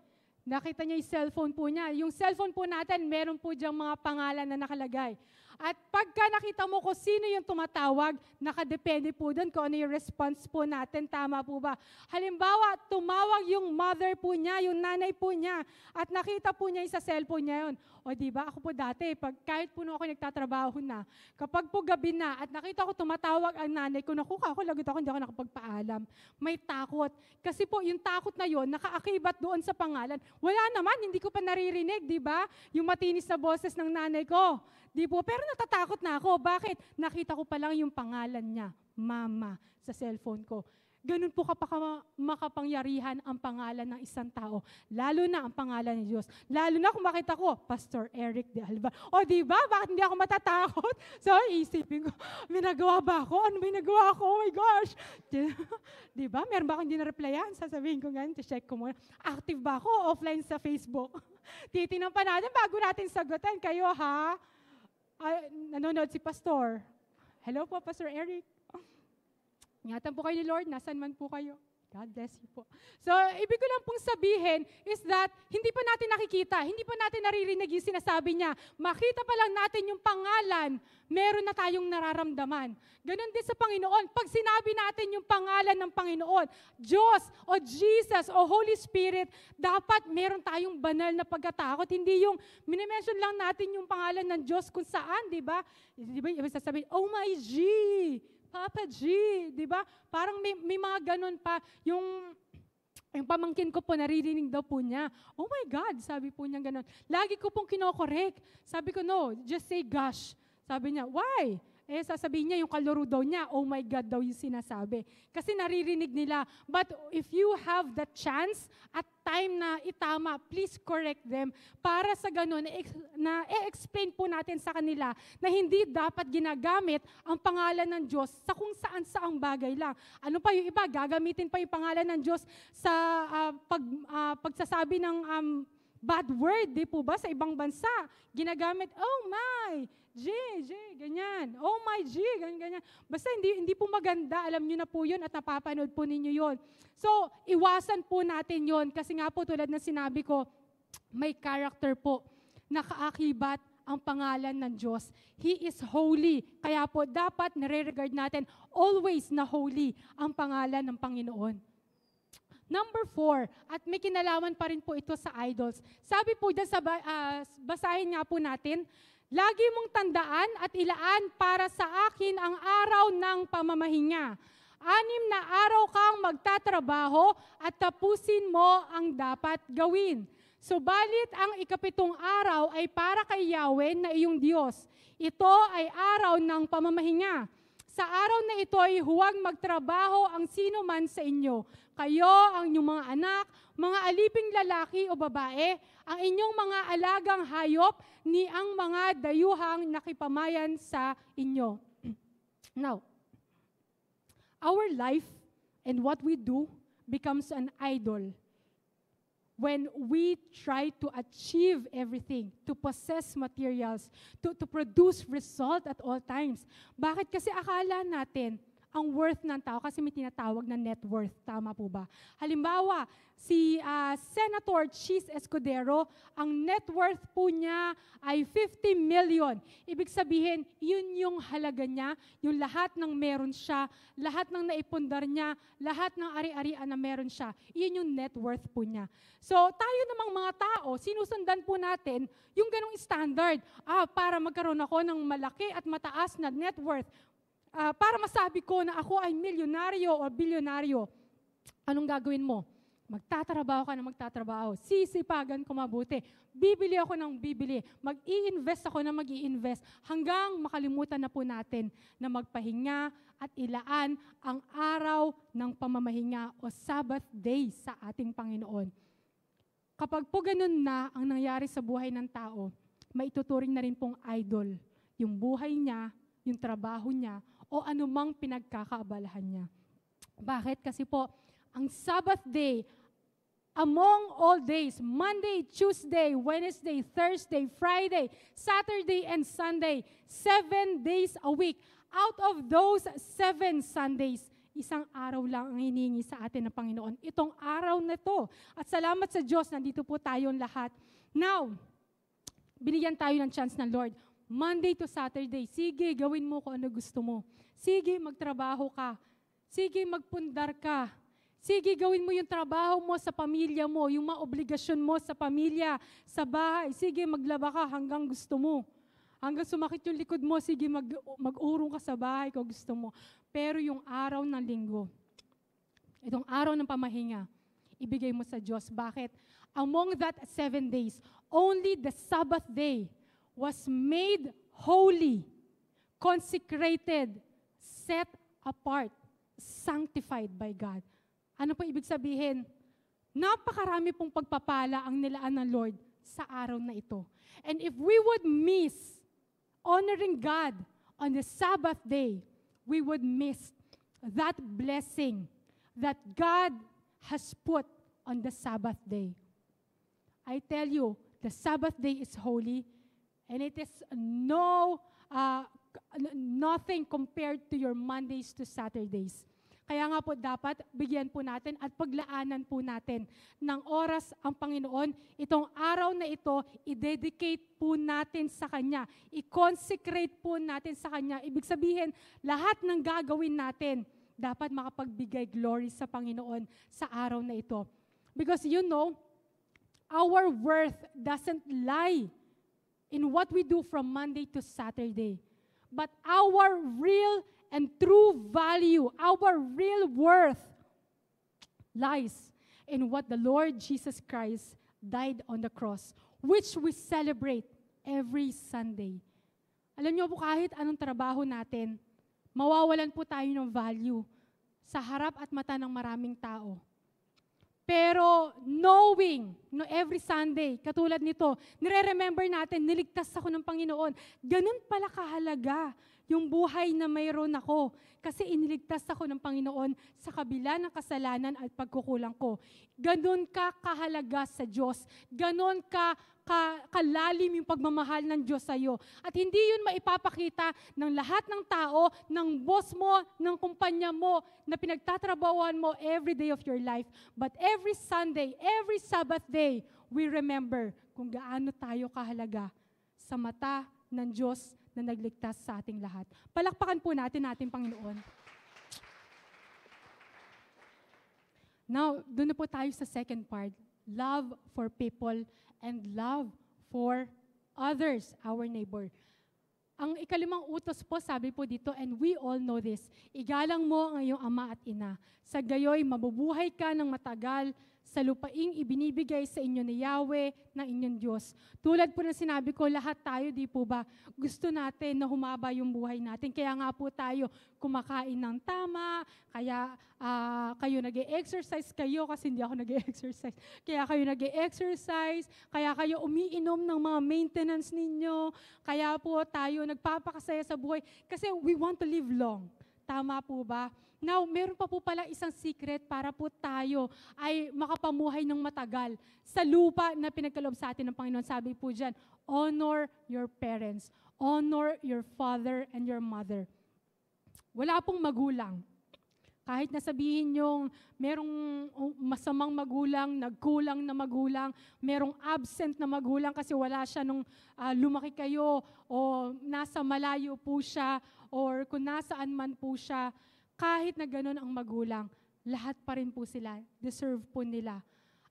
Nakita niya yung cellphone po niya. Yung cellphone po natin, meron po diyang mga pangalan na nakalagay. At pagka nakita mo kung sino yung tumatawag, nakadepende po doon kung ano yung response po natin. Tama po ba? Halimbawa, tumawag yung mother po niya, yung nanay po niya, at nakita po niya yung sa cellphone niya yun. O diba, ako po dati, kahit po nung ako nagtatrabaho na, kapag po gabi na at nakita ko tumatawag ang nanay ko, naku, ako lagot ako, hindi ako nakapagpaalam. May takot. Kasi po, yung takot na yun, nakaakibat doon sa pangalan. Wala naman, hindi ko pa naririnig, diba? Yung matinis na boses ng nanay ko. Di po, pero natatakot na ako. Bakit? Nakita ko pa lang yung pangalan niya, Mama, sa cellphone ko. Ganun po makapangyarihan ang pangalan ng isang tao. Lalo na ang pangalan ng Diyos. Lalo na kung makita ko, Pastor Eric de Alba. O diba, bakit hindi ako matatakot? So isipin ko, may nagawa ba ako? Ano may nagawa ako? Oh my gosh! Diba, meron ba akong hindi na-replyan? Sasabihin ko ganun, check ko muna. Active ba ako? Offline sa Facebook? Titingnan pa natin bago natin sagutin. Kayo ha? Nanonood si Pastor. Hello po, Pastor Eric. Ingatan po kayo ni Lord, nasan man po kayo. God bless you po. So, ibig ko lang pong sabihin is that hindi pa natin nakikita, hindi pa natin naririnig yung sinasabi niya. Makita pa lang natin yung pangalan, meron na tayong nararamdaman. Ganon din sa Panginoon. Pag sinabi natin yung pangalan ng Panginoon, Diyos o Jesus o Holy Spirit, dapat meron tayong banal na pagkatakot. Hindi yung minimension lang natin yung pangalan ng Diyos kung saan, di ba? Di ba, ibig sasabihin, oh my G! Papa G, di ba? Parang may mga ganun pa. Yung pamangkin ko po, naririnig daw po niya. Oh my God, sabi po niya ganun. Lagi ko pong kinokorek. Sabi ko, no, just say gosh. Sabi niya, why? Sasabihin niya yung kalaro daw niya, oh my God daw yung sinasabi. Kasi naririnig nila. But if you have the chance at time na itama, please correct them. Para sa ganun, na i-explain po natin sa kanila na hindi dapat ginagamit ang pangalan ng Diyos sa kung saan-saang bagay lang. Ano pa yung iba? Gagamitin pa yung pangalan ng Diyos sa pagsasabi ng bad word, di po ba? Sa ibang bansa, ginagamit, oh my, G, ganyan. Oh my G, ganyan. Basta hindi po maganda, alam nyo na po yun at napapanood po ninyo yun. So, iwasan po natin yun kasi nga po tulad na sinabi ko, may character po, nakaakibat ang pangalan ng Diyos. He is holy. Kaya po dapat nare-regard natin always na holy ang pangalan ng Panginoon. Number 4, at may kinalaman pa rin po ito sa idols. Sabi po dyan basahin nga po natin, lagi mong tandaan at ilaan para sa akin ang araw ng pamamahinga. 6 na araw kang magtatrabaho at tapusin mo ang dapat gawin. Subalit ang ika-7 araw ay para kay Yahweh na iyong Diyos. Ito ay araw ng pamamahinga. Sa araw na ito ay huwag magtrabaho ang sino man sa inyo. Kayo, ang inyong mga anak, mga aliping lalaki o babae, ang inyong mga alagang hayop, ni ang mga dayuhang nakipamayan sa inyo. Now, our life and what we do becomes an idol when we try to achieve everything, to possess materials, to produce result at all times. Bakit? Kasi akala natin, ang worth ng tao, kasi may tinatawag na net worth. Tama po ba? Halimbawa, si Senator Chis Escudero, ang net worth po niya ay 50 million. Ibig sabihin, yun yung halaga niya, yung lahat ng meron siya, lahat ng naipundar niya, lahat ng ari-arian na meron siya. Yun yung net worth po niya. So, tayo namang mga tao, sinusundan po natin yung ganong standard. Para magkaroon ako ng malaki at mataas na net worth, para masabi ko na ako ay milyonaryo o bilyonaryo, anong gagawin mo? Magtatrabaho ka na magtatrabaho. Sisipagan ko mabuti. Bibili ako ng bibili. Mag-i-invest ako na mag-i-invest hanggang makalimutan na po natin na magpahinga at ilaan ang araw ng pamamahinga o Sabbath day sa ating Panginoon. Kapag po ganun na ang nangyari sa buhay ng tao, maituturing na rin pong idol yung buhay niya, yung trabaho niya, o anumang pinagkakaabalahan niya. Bakit? Kasi po, ang Sabbath day, among all days, Monday, Tuesday, Wednesday, Thursday, Friday, Saturday, and Sunday, 7 days a week. Out of those 7 Sundays, isang araw lang ang hinihingi sa atin ng Panginoon. Itong araw na ito. At salamat sa Diyos, nandito po tayong lahat. Now, binigyan tayo ng chance ng Lord. Monday to Saturday, sige, gawin mo kung ano gusto mo. Sige, magtrabaho ka. Sige, magpundar ka. Sige, gawin mo yung trabaho mo sa pamilya mo, yung mga obligasyon mo sa pamilya, sa bahay. Sige, maglaba ka hanggang gusto mo. Hanggang sumakit yung likod mo, sige, mag-urong ka sa bahay kung gusto mo. Pero yung araw ng linggo, itong araw ng pamahinga, ibigay mo sa Diyos. Bakit? Among that 7 days, only the Sabbath day was made holy, consecrated, set apart, sanctified by God. Ano po ibig sabihin? Napakarami pong pagpapala ang nilaan ng Lord sa araw na ito. And if we would miss honoring God on the Sabbath day, we would miss that blessing that God has put on the Sabbath day. I tell you, the Sabbath day is holy, and it is nothing compared to your Mondays to Saturdays. Kaya nga po dapat bigyan po natin at paglaanan po natin ng oras ang Panginoon. Itong araw na ito, i-dedicate po natin sa Kanya. I-consecrate po natin sa Kanya. Ibig sabihin, lahat ng gagawin natin, dapat makapagbigay glory sa Panginoon sa araw na ito. Because you know, our worth doesn't lie in what we do from Monday to Saturday. But our real and true value, our real worth, lies in what the Lord Jesus Christ died on the cross, which we celebrate every Sunday. Alam niyo po, kahit anong trabaho natin, mawawalan po tayo ng value sa harap at mata ng maraming tao. Pero knowing, every Sunday, katulad nito, nire-remember natin, niligtas ako ng Panginoon. Ganun pala kahalaga yung buhay na mayroon ako. Kasi iniligtas ako ng Panginoon sa kabila ng kasalanan at pagkukulang ko. Ganun ka kahalaga sa Diyos. Ganun kalalim yung pagmamahal ng Diyos sa iyo. At hindi yun maipapakita ng lahat ng tao, ng boss mo, ng kumpanya mo, na pinagtatrabahuan mo every day of your life. But every Sunday, every Sabbath day, we remember kung gaano tayo kahalaga sa mata ng Diyos na nagligtas sa ating lahat. Palakpakan po natin ating Panginoon. Now, doon na po tayo sa second part. Love for people and love for others, our neighbor. Ang ikalimang utos po, sabi po dito, and we all know this, igalang mo ang iyong ama at ina. Sa gayoy, mabubuhay ka ng matagal sa lupaing ibinibigay sa inyo ni Yahweh ng inyong Diyos. Tulad po ng sinabi ko, lahat tayo, di po ba, gusto natin na humaba yung buhay natin. Kaya nga po tayo kumakain ng tama, kaya kayo nag-e-exercise kayo kasi hindi ako nag-e-exercise. Kaya kayo nag-e-exercise, kaya kayo umiinom ng mga maintenance ninyo, kaya po tayo nagpapakasaya sa buhay kasi we want to live long. Tama po ba? Now, meron pa po pala isang secret para po tayo ay makapamuhay ng matagal sa lupa na pinagkaloob sa atin ng Panginoon. Sabi po dyan, honor your parents. Honor your father and your mother. Wala pong magulang. Kahit nasabihin yung merong masamang magulang, nagkulang na magulang, merong absent na magulang kasi wala siya nung lumaki kayo o nasa malayo po siya or kung nasaan man po siya, kahit na ganun ang magulang, lahat pa rin po sila, deserve po nila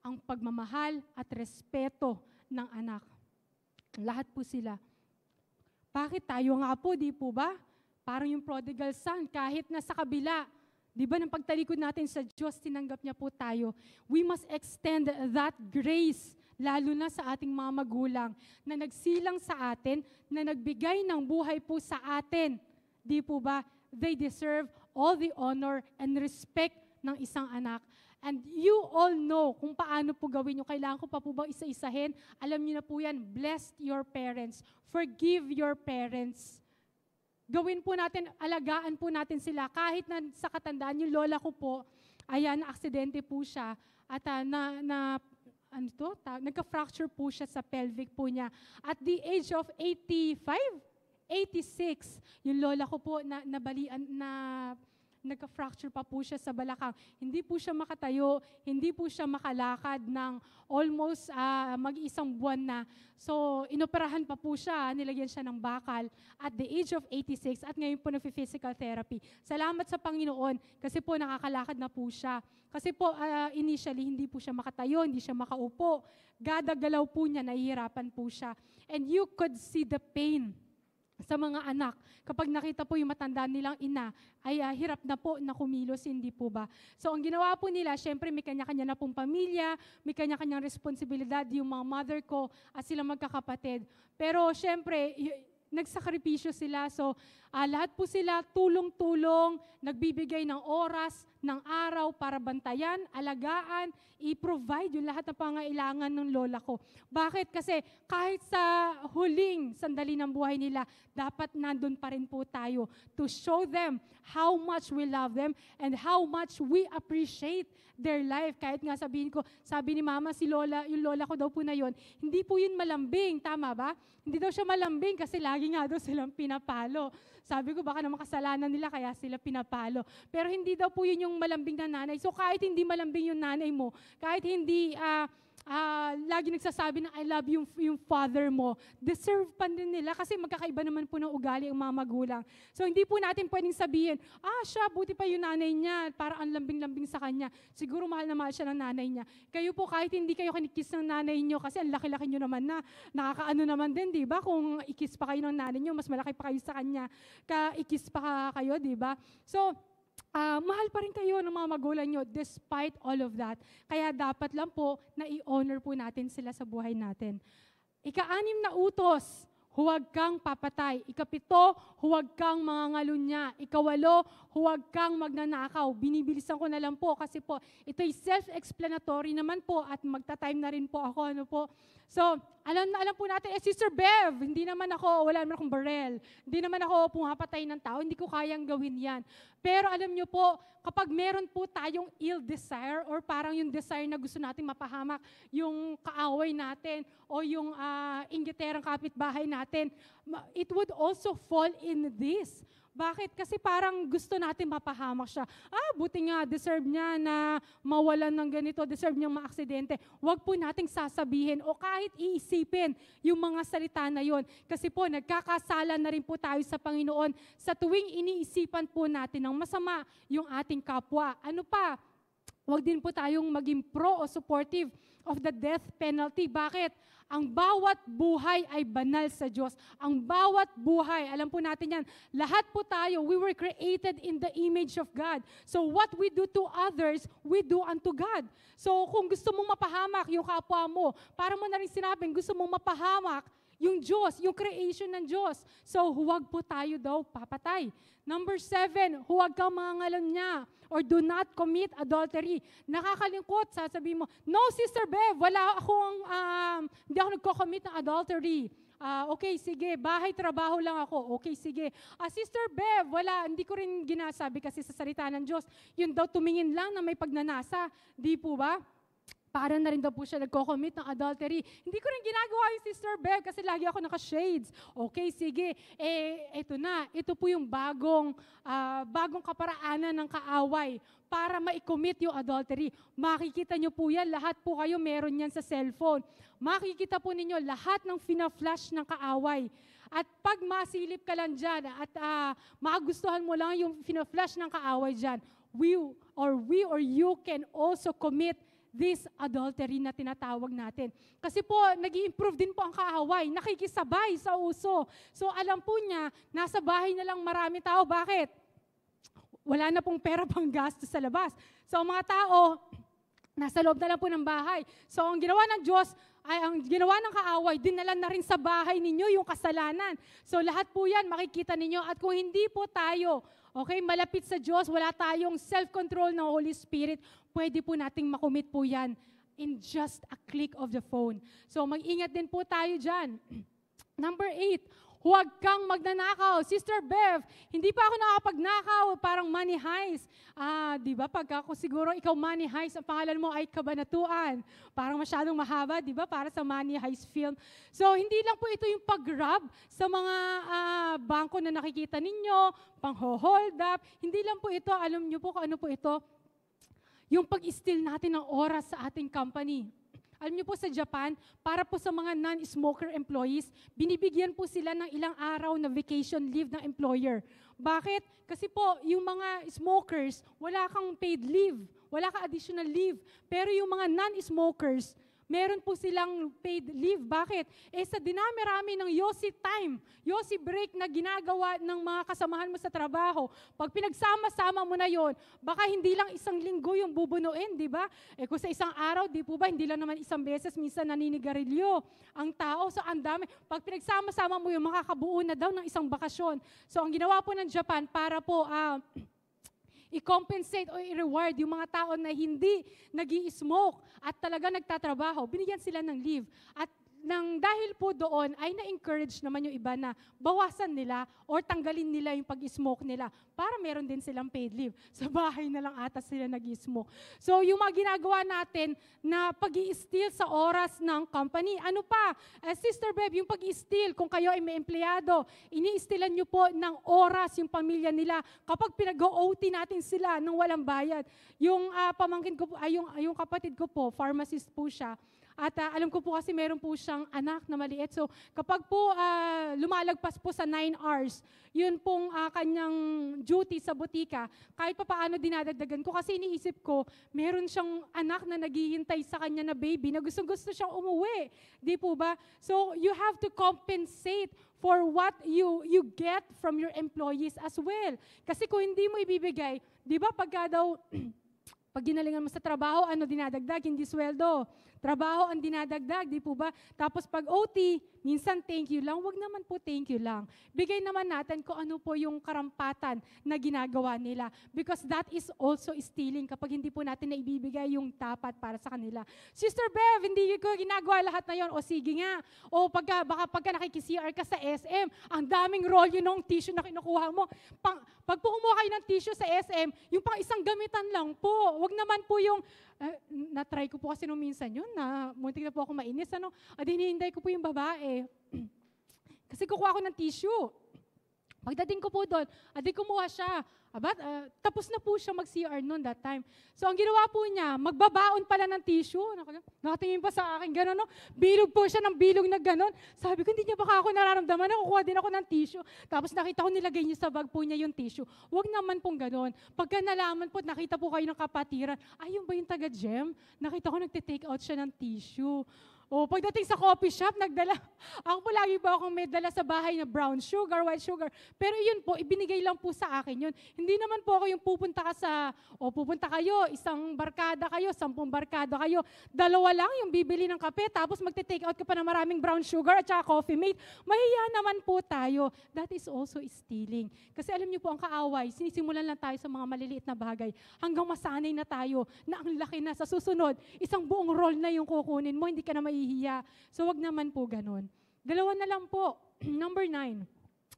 ang pagmamahal at respeto ng anak. Lahat po sila. Bakit tayo nga po, di po ba? Parang yung prodigal son, kahit na sa kabila, di ba, ng pagtalikod natin sa Diyos, tinanggap niya po tayo. We must extend that grace, lalo na sa ating mga magulang, na nagsilang sa atin, na nagbigay ng buhay po sa atin. Di po ba? They deserve all the honor and respect ng isang anak. And you all know kung paano po gawin nyo. Kailangan ko pa po bang isa-isahin? Alam niyo na po yan, bless your parents. Forgive your parents. Gawin po natin, alagaan po natin sila. Kahit na sa katandaan, yung lola ko po, ayan, na-aksidente po siya. At nagka-fracture po siya sa pelvic po niya. At the age of 86, yung lola ko po nagka-fracture pa po siya sa balakang. Hindi po siya makatayo, hindi po siya makalakad ng almost mag-isang buwan na. So, inoperahan pa po siya, nilagyan siya ng bakal at the age of 86 at ngayon po nag-physical therapy. Salamat sa Panginoon kasi po nakakalakad na po siya. Kasi po initially hindi po siya makatayo, hindi siya makaupo. Gadagalaw po niya, nahihirapan po siya. And you could see the pain sa mga anak, kapag nakita po yung matanda nilang ina, ay hirap na po na kumilos, hindi po ba? So, ang ginawa po nila, syempre may kanya-kanya na pong pamilya, may kanya-kanyang responsibilidad, yung mga mother ko at sila magkakapatid. Pero syempre, nagsakripisyo sila. So, lahat po sila tulong-tulong, nagbibigay ng oras, ng araw para bantayan, alagaan, i-provide yung lahat ng pangailangan ng lola ko. Bakit? Kasi kahit sa huling sandali ng buhay nila, dapat nandun pa rin po tayo to show them how much we love them and how much we appreciate their life. Kahit nga sabihin ko, sabi ni mama, si lola, yung lola ko daw po na yun, hindi po yun malambing, tama ba? Hindi daw siya malambing kasi lagi nga daw silang pinapalo. Sabi ko, baka naman kasalanan nila kaya sila pinapalo. Pero hindi daw po yun yung malambing na nanay. So kahit hindi malambing yung nanay mo, kahit hindi lagi nagsasabi na I love yung father mo, deserve pa din nila kasi magkakaiba naman po ng ugali ang mga magulang. So hindi po natin pwedeng sabihin, siya, buti pa yung nanay niya, parang ang lambing-lambing sa kanya. Siguro mahal na mahal siya ng nanay niya. Kayo po kahit hindi kayo kinikiss ng nanay niyo kasi ang laki-laki niyo naman na, nakakaano naman din, di ba? Kung ikiss pa kayo ng nanay niyo, mas malaki pa kayo sa kanya, ikiss pa kayo, di ba? So, mahal pa rin kayo ng mga magulang nyo despite all of that. Kaya dapat lang po na i-honor po natin sila sa buhay natin. Ika-6 na utos, huwag kang papatay. Ika-7, huwag kang mangangalunya. Ika-8, huwag kang magnanakaw. Binibilisan ko na lang po kasi po ito'y self-explanatory naman po at magta-time na rin po ako. Ano po? So, alam po natin, Sister Bev, hindi naman ako, wala naman akong barel. Hindi naman ako pumapatay ng tao, hindi ko kayang gawin yan. Pero alam nyo po, kapag meron po tayong ill desire or parang yung desire na gusto nating mapahamak, yung kaaway natin o yung inggiterang kapitbahay natin, it would also fall in this. Bakit? Kasi parang gusto natin mapahamak siya. Buti nga, deserve niya na mawalan ng ganito, deserve niyang maaksidente. Huwag po nating sasabihin o kahit iisipin yung mga salita na yon. Kasi po, nagkakasala na rin po tayo sa Panginoon sa tuwing iniisipan po natin ng masama yung ating kapwa. Ano pa? Huwag din po tayong maging pro o supportive of the death penalty. Bakit? Ang bawat buhay ay banal sa Diyos. Ang bawat buhay, alam po natin yan, lahat po tayo, we were created in the image of God. So what we do to others, we do unto God. So kung gusto mong mapahamak yung kapwa mo, para mo na rin sinabing gusto mong mapahamak yung Diyos, yung creation ng Diyos. So huwag po tayo daw papatay. Number 7, huwag kang mangangalan niya or do not commit adultery. Nakakalingkot, sasabihin mo, no, Sister Bev, hindi ako nagko-commit ng adultery. Okay, sige, bahay, trabaho lang ako. Okay, sige. Sister Bev, hindi ko rin ginasabi kasi sa salita ng Diyos. Yun daw, tumingin lang na may pagnanasa. Di po ba? Para na rin daw po siya nagko-commit ng adultery. Hindi ko rin ginagawa yung Sister Bev kasi lagi ako naka-shades. Okay, sige. Ito na. Ito po yung bagong kaparaanan ng kaaway para ma-commit yung adultery. Makikita nyo po yan. Lahat po kayo meron yan sa cellphone. Makikita po ninyo lahat ng fina-flash ng kaaway. At pag masilip ka lang dyan at magustuhan mo lang yung fina-flash ng kaaway dyan, we or you can also commit this adultery na tinatawag natin. Kasi po, nag-i-improve din po ang kaaway, nakikisabay sa uso. So alam po niya, nasa bahay na lang marami tao. Bakit? Wala na pong pera pang gasto sa labas. So ang mga tao, nasa loob na lang po ng bahay. So ang ginawa ng Diyos, ang ginawa ng kaaway, dinala na rin sa bahay ninyo yung kasalanan. So lahat po yan, makikita ninyo. At kung hindi po tayo, malapit sa Diyos, wala tayong self-control ng Holy Spirit, pwede po nating makomit po yan in just a click of the phone. So mag-ingat din po tayo dyan. Number 8, huwag kang magnanakaw. Sister Bev, hindi pa ako nakapagnakaw, parang money heist. Di ba? Pag ako siguro ikaw money heist, ang pangalan mo ay Kabanatuan. Parang masyadong mahaba, di ba? Para sa money heist film. So, hindi lang po ito yung pag-grab sa mga bangko na nakikita ninyo, pang-hold up. Hindi lang po ito, alam niyo po kung ano po ito? Yung pag-steal natin ng oras sa ating company. Alam niyo po sa Japan, para po sa mga non-smoker employees, binibigyan po sila ng ilang araw na vacation leave ng employer. Bakit? Kasi po, yung mga smokers, wala kang paid leave, wala kang additional leave. Pero yung mga non-smokers, meron po silang paid leave. Bakit? Sa dinami-rami ng Yossi time, Yossi break na ginagawa ng mga kasamahan mo sa trabaho, pag pinagsama-sama mo na yon, baka hindi lang isang linggo yung bubunuin, di ba? Kung sa isang araw, di po ba, hindi lang naman isang beses, minsan naninigarilyo ang tao. So, ang dami. Pag pinagsama-sama mo yung makakabuo na daw ng isang bakasyon. So, ang ginawa po ng Japan para po, i-compensate o i-reward yung mga tao na hindi nag-i-smoke at talaga nagtatrabaho, binigyan sila ng leave. At dahil po doon, ay na-encourage naman yung iba na bawasan nila or tanggalin nila yung pag-smoke nila para meron din silang paid leave. Sa bahay na lang ata sila nag-smoke. So yung mga ginagawa natin na pag-i-steal sa oras ng company. Ano pa? Sister Bev, yung pag-i-steal, kung kayo ay may empleyado, ini-stealan nyo po ng oras yung pamilya nila kapag pinag-OT natin sila nang walang bayad. Yung pamangkin ko po, yung kapatid ko po, pharmacist po siya. At alam ko po kasi meron po siyang anak na maliit. So kapag po lumalagpas po sa 9 hours, yun pong kanyang duty sa butika, kahit pa paano dinadagdagan ko. Kasi iniisip ko, meron siyang anak na naghihintay sa kanya na baby na gustong-gusto siyang umuwi. Di po ba? So you have to compensate for what you get from your employees as well. Kasi kung hindi mo ibibigay, di ba pagka daw, pag ginalingan mo sa trabaho, ano dinadagdag? Hindi sweldo. Trabaho ang dinadagdag, di po ba? Tapos pag OT, minsan thank you lang. Wag naman po thank you lang. Bigay naman natin kung ano po yung karampatan na ginagawa nila. Because that is also stealing kapag hindi po natin na ibibigay yung dapat para sa kanila. Sister Bev, hindi ko ginagawa lahat na yon. O sige nga. O baka pagka nakikicr ka sa SM, ang daming roll yun ng tissue na kinukuha mo. Pag po kumuha kayo ng tissue sa SM, yung pang isang gamitan lang po. Wag naman po yung na-try ko po kasi nung minsan yun, na muntik na po ako mainis. Hinihintay ko po yung babae. Kasi kukuha ko ng tissue. Pagdating ko po doon, adi kumuha siya. Tapos na po siya mag-CR noon that time. So ang ginawa po niya, magbabaon pala ng tissue. Nakatingin pa sa akin, gano'n, no? Bilog po siya ng bilog na gano'n. Sabi ko, hindi niya baka ako nararamdaman, nakukuha din ako ng tissue. Tapos nakita ko nilagay niya sa bag po niya yung tissue. Huwag naman pong gano'n. Pagka nalaman po, nakita po kayo ng kapatiran, ayun ba yung taga-gem? Nakita ko nagte-take out siya ng tissue. O, pagdating sa coffee shop, ako po lagi po akong may dala sa bahay na brown sugar, white sugar. Pero yun po, ibinigay lang po sa akin yun. Hindi naman po ako yung pupunta kayo, isang barkada kayo, 10 barkada kayo, 2 lang yung bibili ng kape, tapos magte-take out ka pa ng maraming brown sugar at saka coffee mate. Mahiya naman po tayo. That is also stealing. Kasi alam niyo po, ang kaaway, sinisimulan lang tayo sa mga maliliit na bagay hanggang masanay na tayo na ang laki na sa susunod, isang buong roll na yung kukunin mo, hindi ka na mahihiya. So wag naman po ganun. 2 na lang po. Number 9.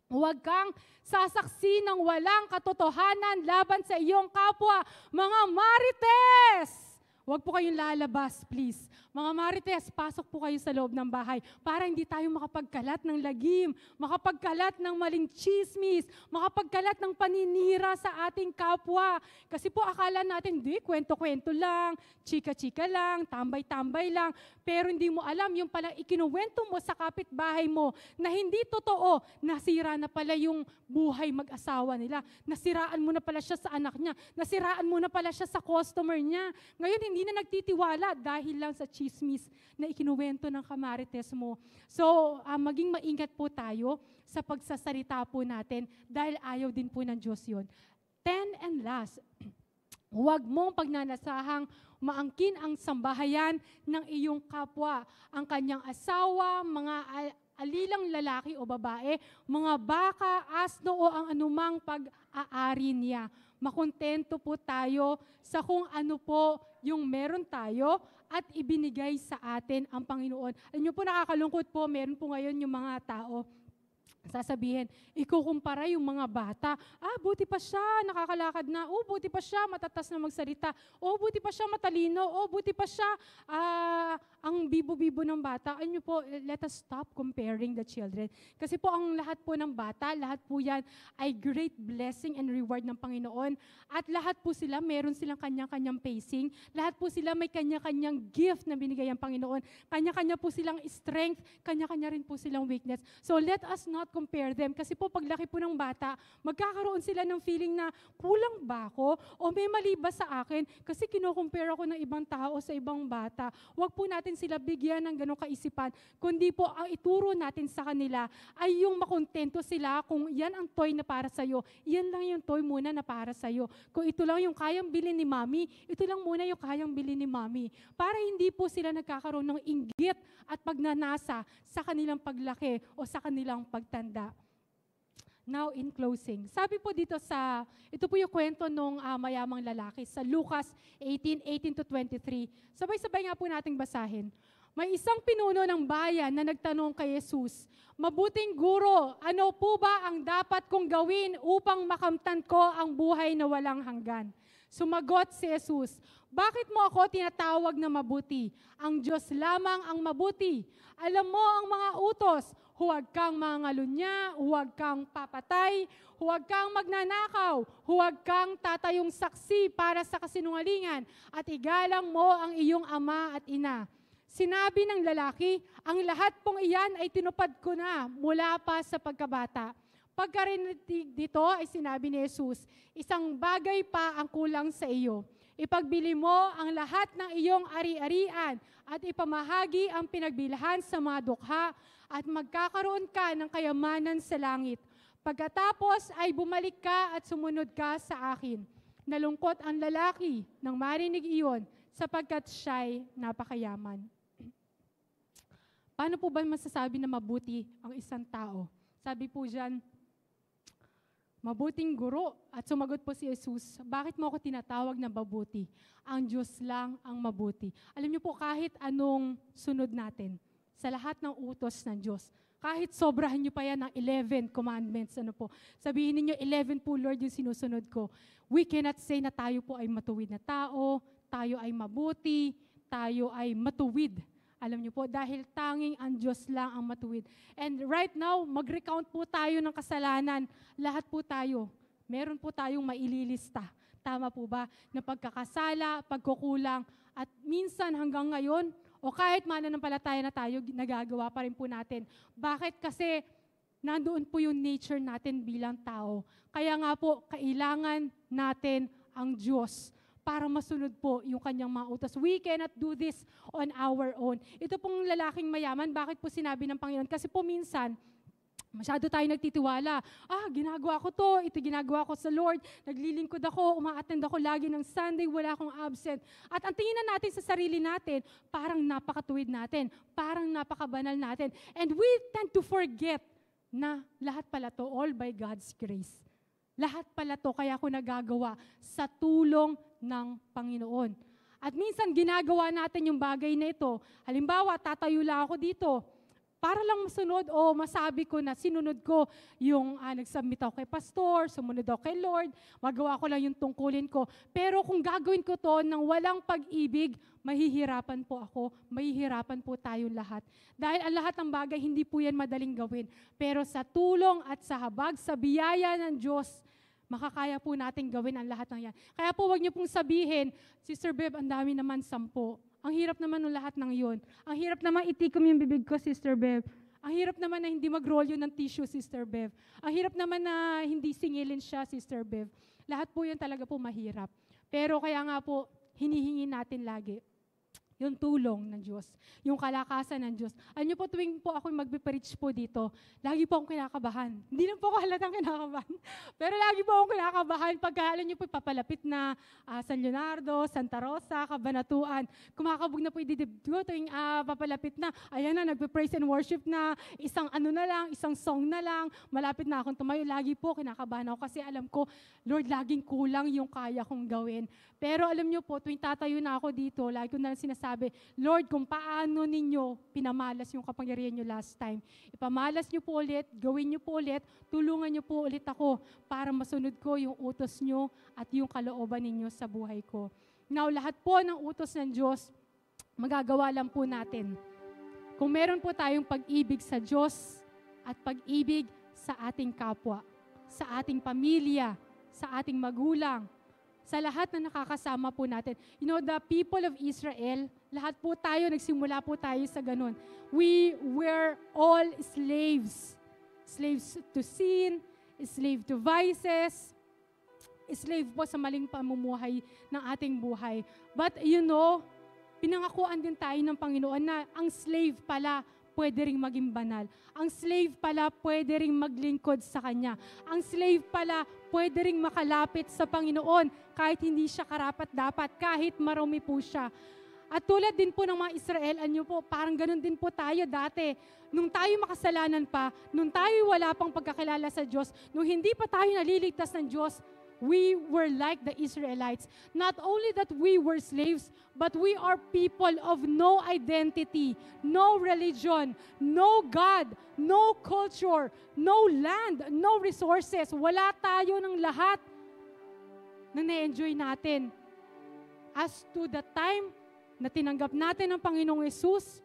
Huwag kang sasaksi ng walang katotohanan laban sa iyong kapwa, mga marites! Huwag po kayong lalabas, please. Mga marites, pasok po kayo sa loob ng bahay para hindi tayo makapagkalat ng lagim, makapagkalat ng maling chismis, makapagkalat ng paninira sa ating kapwa. Kasi po akala natin, di, kwento-kwento lang, chika-chika lang, tambay-tambay lang, pero hindi mo alam yung palang ikinuwento mo sa kapitbahay mo na hindi totoo, nasira na pala yung buhay mag-asawa nila, nasiraan mo na pala siya sa anak niya, nasiraan mo na pala siya sa customer niya. Ngayon, hindi na nagtitiwala dahil lang sa chismis na ikinuwento ng kamarites mo. So, maging maingat po tayo sa pagsasalita po natin dahil ayaw din po ng Diyos yun. 10 and last, huwag mong pagnanasahang maangkin ang sambahayan ng iyong kapwa, ang kanyang asawa, mga alilang lalaki o babae, mga baka, asno o ang anumang pag-aari niya. Makontento po tayo sa kung ano po yung meron tayo at ibinigay sa atin ang Panginoon. Alam niyo po, nakakalungkot po, meron po ngayon yung mga tao, sasabihin, ikukumpara yung mga bata. Buti pa siya, nakakalakad na. Buti pa siya, matatas na magsalita. Buti pa siya, matalino. Buti pa siya, ang bibo-bibo ng bata. Ano po, let us stop comparing the children. Kasi po, ang lahat po ng bata, lahat po yan ay great blessing and reward ng Panginoon. At lahat po sila, meron silang kanya-kanyang pacing. Lahat po sila may kanya-kanyang gift na binigay ang Panginoon. Kanya-kanya po silang strength, kanya-kanya rin po silang weakness. So let us not compare them. Kasi po, paglaki po ng bata, magkakaroon sila ng feeling na kulang ba ako? O may mali ba sa akin? Kasi kino-compare ako ng ibang tao sa ibang bata. Huwag po natin sila bigyan ng ganong kaisipan. Kundi po, ang ituro natin sa kanila ay yung makontento sila kung yan ang toy na para sa'yo. Yan lang yung toy muna na para sa'yo. Kung ito lang yung kayang bilhin ni mami, ito lang muna yung kayang bilhin ni mami. Para hindi po sila nagkakaroon ng inggit at pagnanasa sa kanilang paglaki o sa kanilang pagtanda. Now, in closing, sabi po dito ito po yung kwento ng mayamang lalaki sa Lucas 18:18-23. Sabay-sabay nga po nating basahin. May isang pinuno ng bayan na nagtanong kay Jesus, "Mabuting guro, ano po ba ang dapat kong gawin upang makamtan ko ang buhay na walang hanggan?" Sumagot si Jesus, "Bakit mo ako tinatawag na mabuti? Ang Diyos lamang ang mabuti. Alam mo ang mga utos, huwag kang mangalunya, huwag kang papatay, huwag kang magnanakaw, huwag kang tatayong saksi para sa kasinungalingan, at igalang mo ang iyong ama at ina." Sinabi ng lalaki, "Ang lahat pong iyan ay tinupad ko na mula pa sa pagkabata." Pagkarinig dito ay sinabi ni Jesus, "Isang bagay pa ang kulang sa iyo. Ipagbili mo ang lahat ng iyong ari-arian at ipamahagi ang pinagbilhan sa mga dukha at magkakaroon ka ng kayamanan sa langit. Pagkatapos ay bumalik ka at sumunod ka sa akin." Nalungkot ang lalaki nang marinig iyon sapagkat siya'y napakayaman. Paano po ba masasabi na mabuti ang isang tao? Sabi po dyan, "Mabuting guro." At sumagot po si Jesus, "Bakit mo ako tinatawag na mabuti? Ang Diyos lang ang mabuti." Alam niyo po, kahit anong sunod natin, sa lahat ng utos ng Diyos, kahit sobrahan niyo pa yan ng 11 commandments, sabihin niyo 11 po, Lord, yung sinusunod ko. We cannot say na tayo po ay matuwid na tao, tayo ay mabuti, tayo ay matuwid. Alam niyo po, dahil tanging ang Diyos lang ang matuwid. And right now, mag-recount po tayo ng kasalanan. Lahat po tayo. Meron po tayong maililista. Tama po ba? Na pagkakasala, pagkukulang, at minsan hanggang ngayon, o kahit mananampalataya na tayo, nagagawa pa rin po natin. Bakit? Kasi nandoon po yung nature natin bilang tao. Kaya nga po, kailangan natin ang Diyos para masunod po yung kanyang mga utos. We cannot do this on our own. Ito pong lalaking mayaman, bakit po sinabi ng Panginoon? Kasi po minsan, masyado tayo nagtitiwala. Ginagawa ko to, ito ginagawa ko sa Lord, naglilingkod ako, umaattend ako lagi ng Sunday, wala akong absent. At ang tingin na natin sa sarili natin, parang napakatuwid natin, parang napakabanal natin. And we tend to forget na lahat pala to, all by God's grace. Lahat pala to, kaya ako nagagawa sa tulong ng Panginoon. At minsan ginagawa natin yung bagay na ito. Halimbawa, tatayo lang ako dito, para lang masunod o masabi ko na sinunod ko yung nagsubmit ako kay pastor, sumunod ako kay Lord, magawa ko lang yung tungkulin ko. Pero kung gagawin ko to ng walang pag-ibig, mahihirapan po ako, mahihirapan po tayong lahat. Dahil ang lahat ng bagay, hindi po yan madaling gawin. Pero sa tulong at sa habag, sa biyaya ng Diyos, makakaya po natin gawin ang lahat ng yan. Kaya po wag niyo pong sabihin, Sister Bev, ang dami naman 10. Ang hirap naman ng lahat ng yun. Ang hirap naman itikom yung bibig ko, Sister Bev. Ang hirap naman na hindi mag-roll yun ng tissue, Sister Bev. Ang hirap naman na hindi singilin siya, Sister Bev. Lahat po yan talaga po mahirap. Pero kaya nga po, hinihingi natin lagi yung tulong ng Diyos, yung kalakasan ng Diyos. Alam niyo po, tuwing po ako magpipreach po dito, lagi po akong kinakabahan. Hindi na po ako halatang kinakabahan. Pero lagi po akong kinakabahan pagka, alam niyo po, papalapit na San Leonardo, Santa Rosa, Cabanatuan. Kumakabog na po yung didib ko tuwing papalapit na. Ayan na, nagpe-praise and worship na. Isang isang song na lang. Malapit na akong tumayo. Lagi po kinakabahan ako kasi alam ko, Lord, laging kulang yung kaya kong gawin. Pero alam niyo po, tuwing tatayo na ako dito, lagi ko na sinasabi, Lord, kung paano ninyo pinamalas yung kapangyarihan niyo last time. Ipamalas niyo po ulit, gawin niyo po ulit, tulungan niyo po ulit ako para masunod ko yung utos niyo at yung kalooban ninyo sa buhay ko. Now, lahat po ng utos ng Diyos, magagawa lang po natin. Kung meron po tayong pag-ibig sa Diyos at pag-ibig sa ating kapwa, sa ating pamilya, sa ating magulang, sa lahat na nakakasama po natin. You know, the people of Israel, lahat po tayo, nagsimula po tayo sa ganun. We were all slaves. Slaves to sin, slave to vices, slave po sa maling pamumuhay ng ating buhay. But you know, pinangakuan din tayo ng Panginoon na ang slave pala pwede ring maging banal. Ang slave pala pwede ring maglingkod sa Kanya. Ang slave pala pwede ring makalapit sa Panginoon kahit hindi siya karapat-dapat, kahit marumi po siya. At tulad din po ng mga Israel, anyo po, parang ganun din po tayo dati. Nung tayo makasalanan pa, nung tayo wala pang pagkakilala sa Diyos, nung hindi pa tayo naliligtas ng Diyos, we were like the Israelites. Not only that we were slaves, but we are people of no identity, no religion, no God, no culture, no land, no resources. Wala tayo ng lahat na na-enjoy natin. As to the time na tinanggap natin ang Panginoong Yesus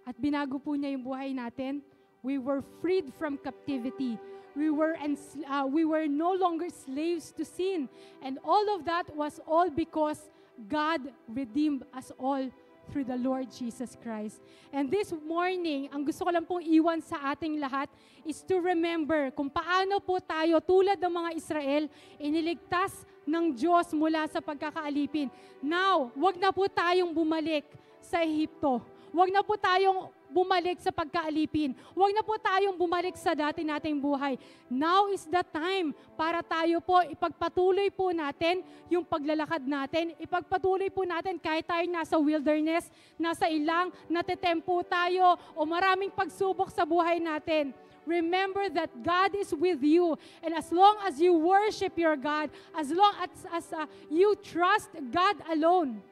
at binago po niya yung buhay natin, we were freed from captivity. We were no longer slaves to sin. And all of that was all because God redeemed us all through the Lord Jesus Christ. And this morning, ang gusto ko lang pong iwan sa ating lahat is to remember kung paano po tayo, tulad ng mga Israel, iniligtas ng Diyos mula sa pagkakaalipin. Now, wag na po tayong bumalik sa Ehipto. Wag na po tayong bumalik sa pagkaalipin. Huwag na po tayong bumalik sa dati nating buhay. Now is the time para tayo po ipagpatuloy po natin yung paglalakad natin. Ipagpatuloy po natin kahit tayo nasa wilderness, nasa ilang, natetempo tayo o maraming pagsubok sa buhay natin. Remember that God is with you. And as long as you worship your God, as long as you trust God alone,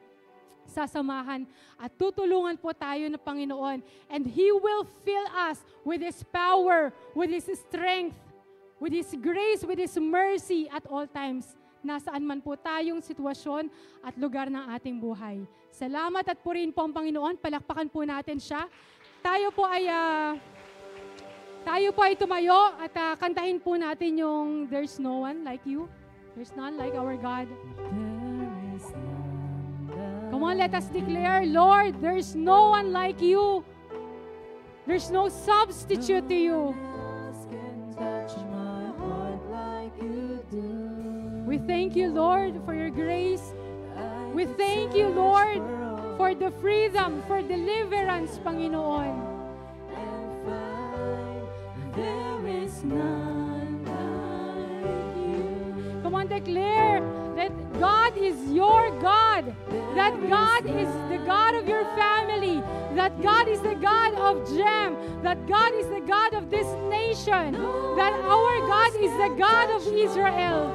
sasamahan at tutulungan po tayo ng Panginoon. And He will fill us with His power, with His strength, with His grace, with His mercy at all times nasaan man po tayong sitwasyon at lugar ng ating buhay. Salamat at purihin po ang Panginoon. Palakpakan po natin siya. Tayo po ay tumayo at kantahin po natin yung There's No One Like You. There's none like our God. Come on, let us declare, Lord, there's no one like you. There's no substitute to you. We thank you, Lord, for your grace. We thank you, Lord, for the freedom, for deliverance, Panginoon. There is none like you. Come on, declare that God is your God. That God is the God of your family. That God is the God of GEM. That God is the God of this nation. That our God is the God of Israel.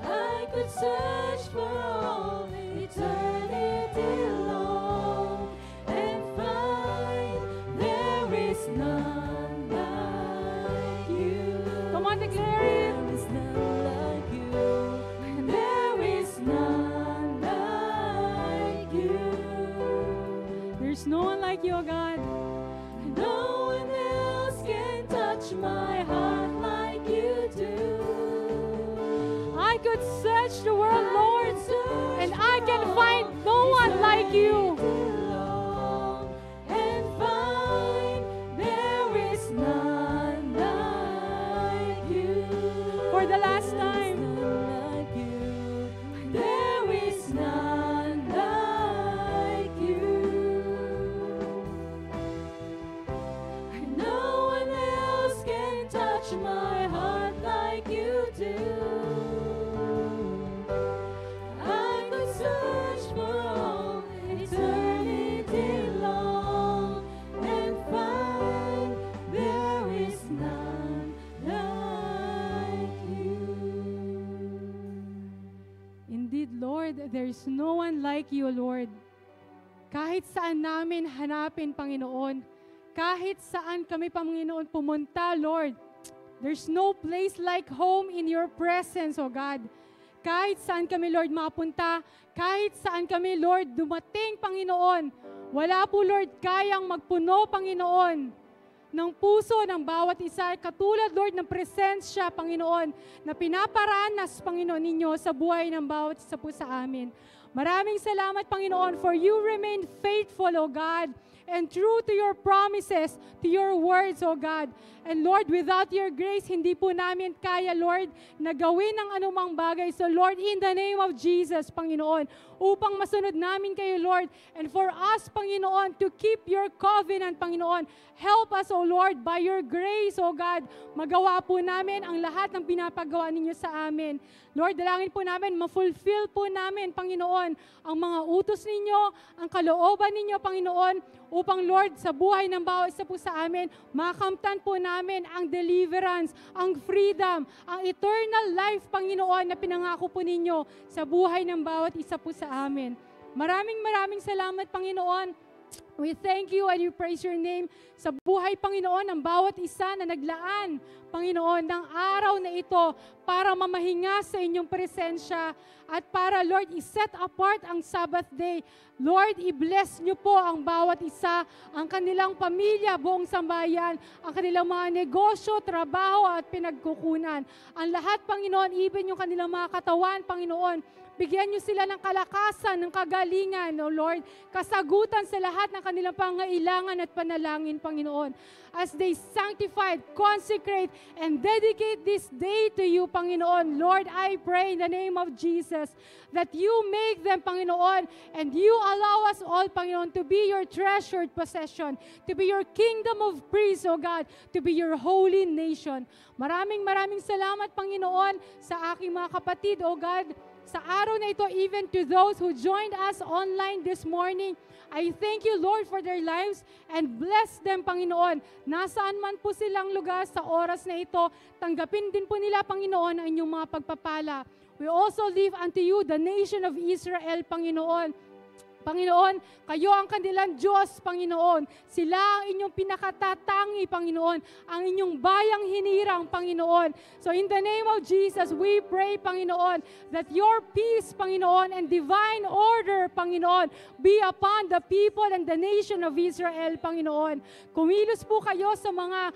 I could search for all eternity long and find there is none like you. Come on, declare it. There is none like you. There is none like you. There's no one like you, oh God. No one else can touch my heart like you do. I could search the world, Lord, and I can find no one like you. And find there is none like you. For the last time, there is none like you. No one else can touch my heart like you do. Lord, there's no one like you, Lord. Kahit saan namin hanapin, Panginoon, kahit saan kami, Panginoon, pumunta, Lord, there's no place like home in your presence, O God. Kahit saan kami, Lord, mapunta, kahit saan kami, Lord, dumating, Panginoon, wala po, Lord, kayang magpuno, Panginoon, ng puso ng bawat isa, katulad, Lord, ng presensya, Panginoon, na pinaparanas, Panginoon, ninyo sa buhay ng bawat isa po sa amin. Maraming salamat, Panginoon, for you remain faithful, O God, and true to your promises, to your words, O God. And Lord, without your grace, hindi po namin kaya, Lord, na gawin ang anumang bagay. So Lord, in the name of Jesus, Panginoon, upang masunod namin kayo, Lord, and for us, Panginoon, to keep your covenant, Panginoon, help us, O Lord, by your grace, O God, magawa po namin ang lahat ng pinapagawa ninyo sa amin. Lord, dalangin po namin, ma-fulfill po namin, Panginoon, ang mga utos ninyo, ang kalooban ninyo, Panginoon, upang, Lord, sa buhay ng bawat isa po sa amin, makamtan po namin ang deliverance, ang freedom, ang eternal life, Panginoon, na pinangako po ninyo sa buhay ng bawat isa po sa amin. Maraming salamat, Panginoon. We thank you and we praise your name sa buhay, Panginoon, ng bawat isa na naglaan, Panginoon, ng araw na ito para mamahinga sa inyong presensya at para, Lord, i-set apart ang Sabbath day. Lord, i-bless niyo po ang bawat isa, ang kanilang pamilya, buong sambayan, ang kanilang mga negosyo, trabaho at pinagkukunan. Ang lahat, Panginoon, even yung kanilang mga katawan, Panginoon, bigyan niyo sila ng kalakasan, ng kagalingan, O Lord, kasagutan sa lahat ng kanilang pangailangan at panalangin, Panginoon. As they sanctify, consecrate, and dedicate this day to you, Panginoon. Lord, I pray in the name of Jesus that you make them, Panginoon, and you allow us all, Panginoon, to be your treasured possession, to be your kingdom of priests, O God, to be your holy nation. Maraming salamat, Panginoon, sa aking mga kapatid, O God, sa araw na ito, even to those who joined us online this morning, I thank you, Lord, for their lives and bless them, Panginoon. Nasaan man po silang lugar sa oras na ito, tanggapin din po nila, Panginoon, ang inyong mga pagpapala. We also leave unto you the nation of Israel, Panginoon. Panginoon, kayo ang kanilang Diyos, Panginoon. Sila ang inyong pinakatatangi, Panginoon. Ang inyong bayang hinirang, Panginoon. So in the name of Jesus, we pray, Panginoon, that your peace, Panginoon, and divine order, Panginoon, be upon the people and the nation of Israel, Panginoon. Kumilos po kayo sa mga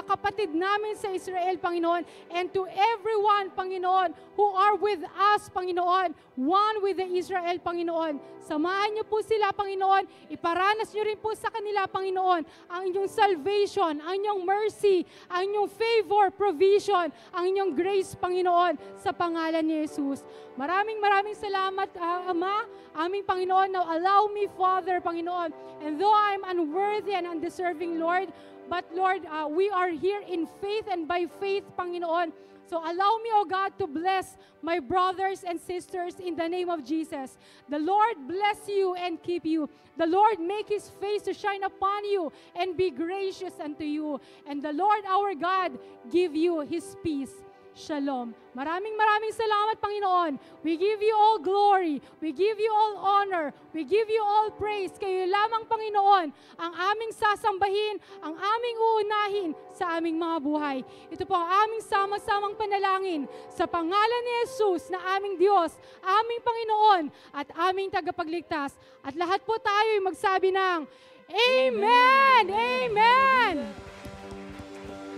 kapatid namin sa Israel, Panginoon, and to everyone, Panginoon, who are with us, Panginoon, one with the Israel, Panginoon. Samahan niyo po sila, Panginoon. Iparanas niyo rin po sa kanila, Panginoon, ang inyong salvation, ang inyong mercy, ang inyong favor, provision, ang inyong grace, Panginoon, sa pangalan ni Jesus. Maraming salamat, Ama, aming Panginoon. Now allow me, Father, Panginoon, and though I'm unworthy and undeserving, Lord, but Lord, we are here in faith and by faith, Panginoon. So allow me, O God, to bless my brothers and sisters in the name of Jesus. The Lord bless you and keep you. The Lord make His face to shine upon you and be gracious unto you. And the Lord our God give you His peace. Shalom. Maraming salamat, Panginoon. We give you all glory. We give you all honor. We give you all praise. Kayo lamang, Panginoon, ang aming sasambahin, ang aming uunahin sa aming mga buhay. Ito po ang aming sama-samang panalangin sa pangalan ni Jesus na aming Diyos, aming Panginoon, at aming tagapagligtas. At lahat po tayo ay magsabi ng Amen! Amen!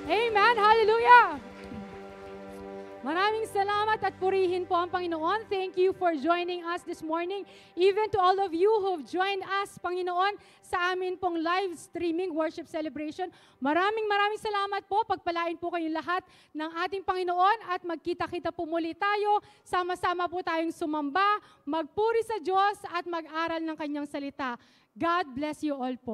Amen! Hallelujah! Maraming salamat at purihin po ang Panginoon. Thank you for joining us this morning. Even to all of you who've joined us, Panginoon, sa amin pong live streaming worship celebration. Maraming salamat po. Pagpalain po kayong lahat ng ating Panginoon at magkita-kita po muli tayo. Sama-sama po tayong sumamba, magpuri sa Diyos at mag-aral ng Kanyang salita. God bless you all po.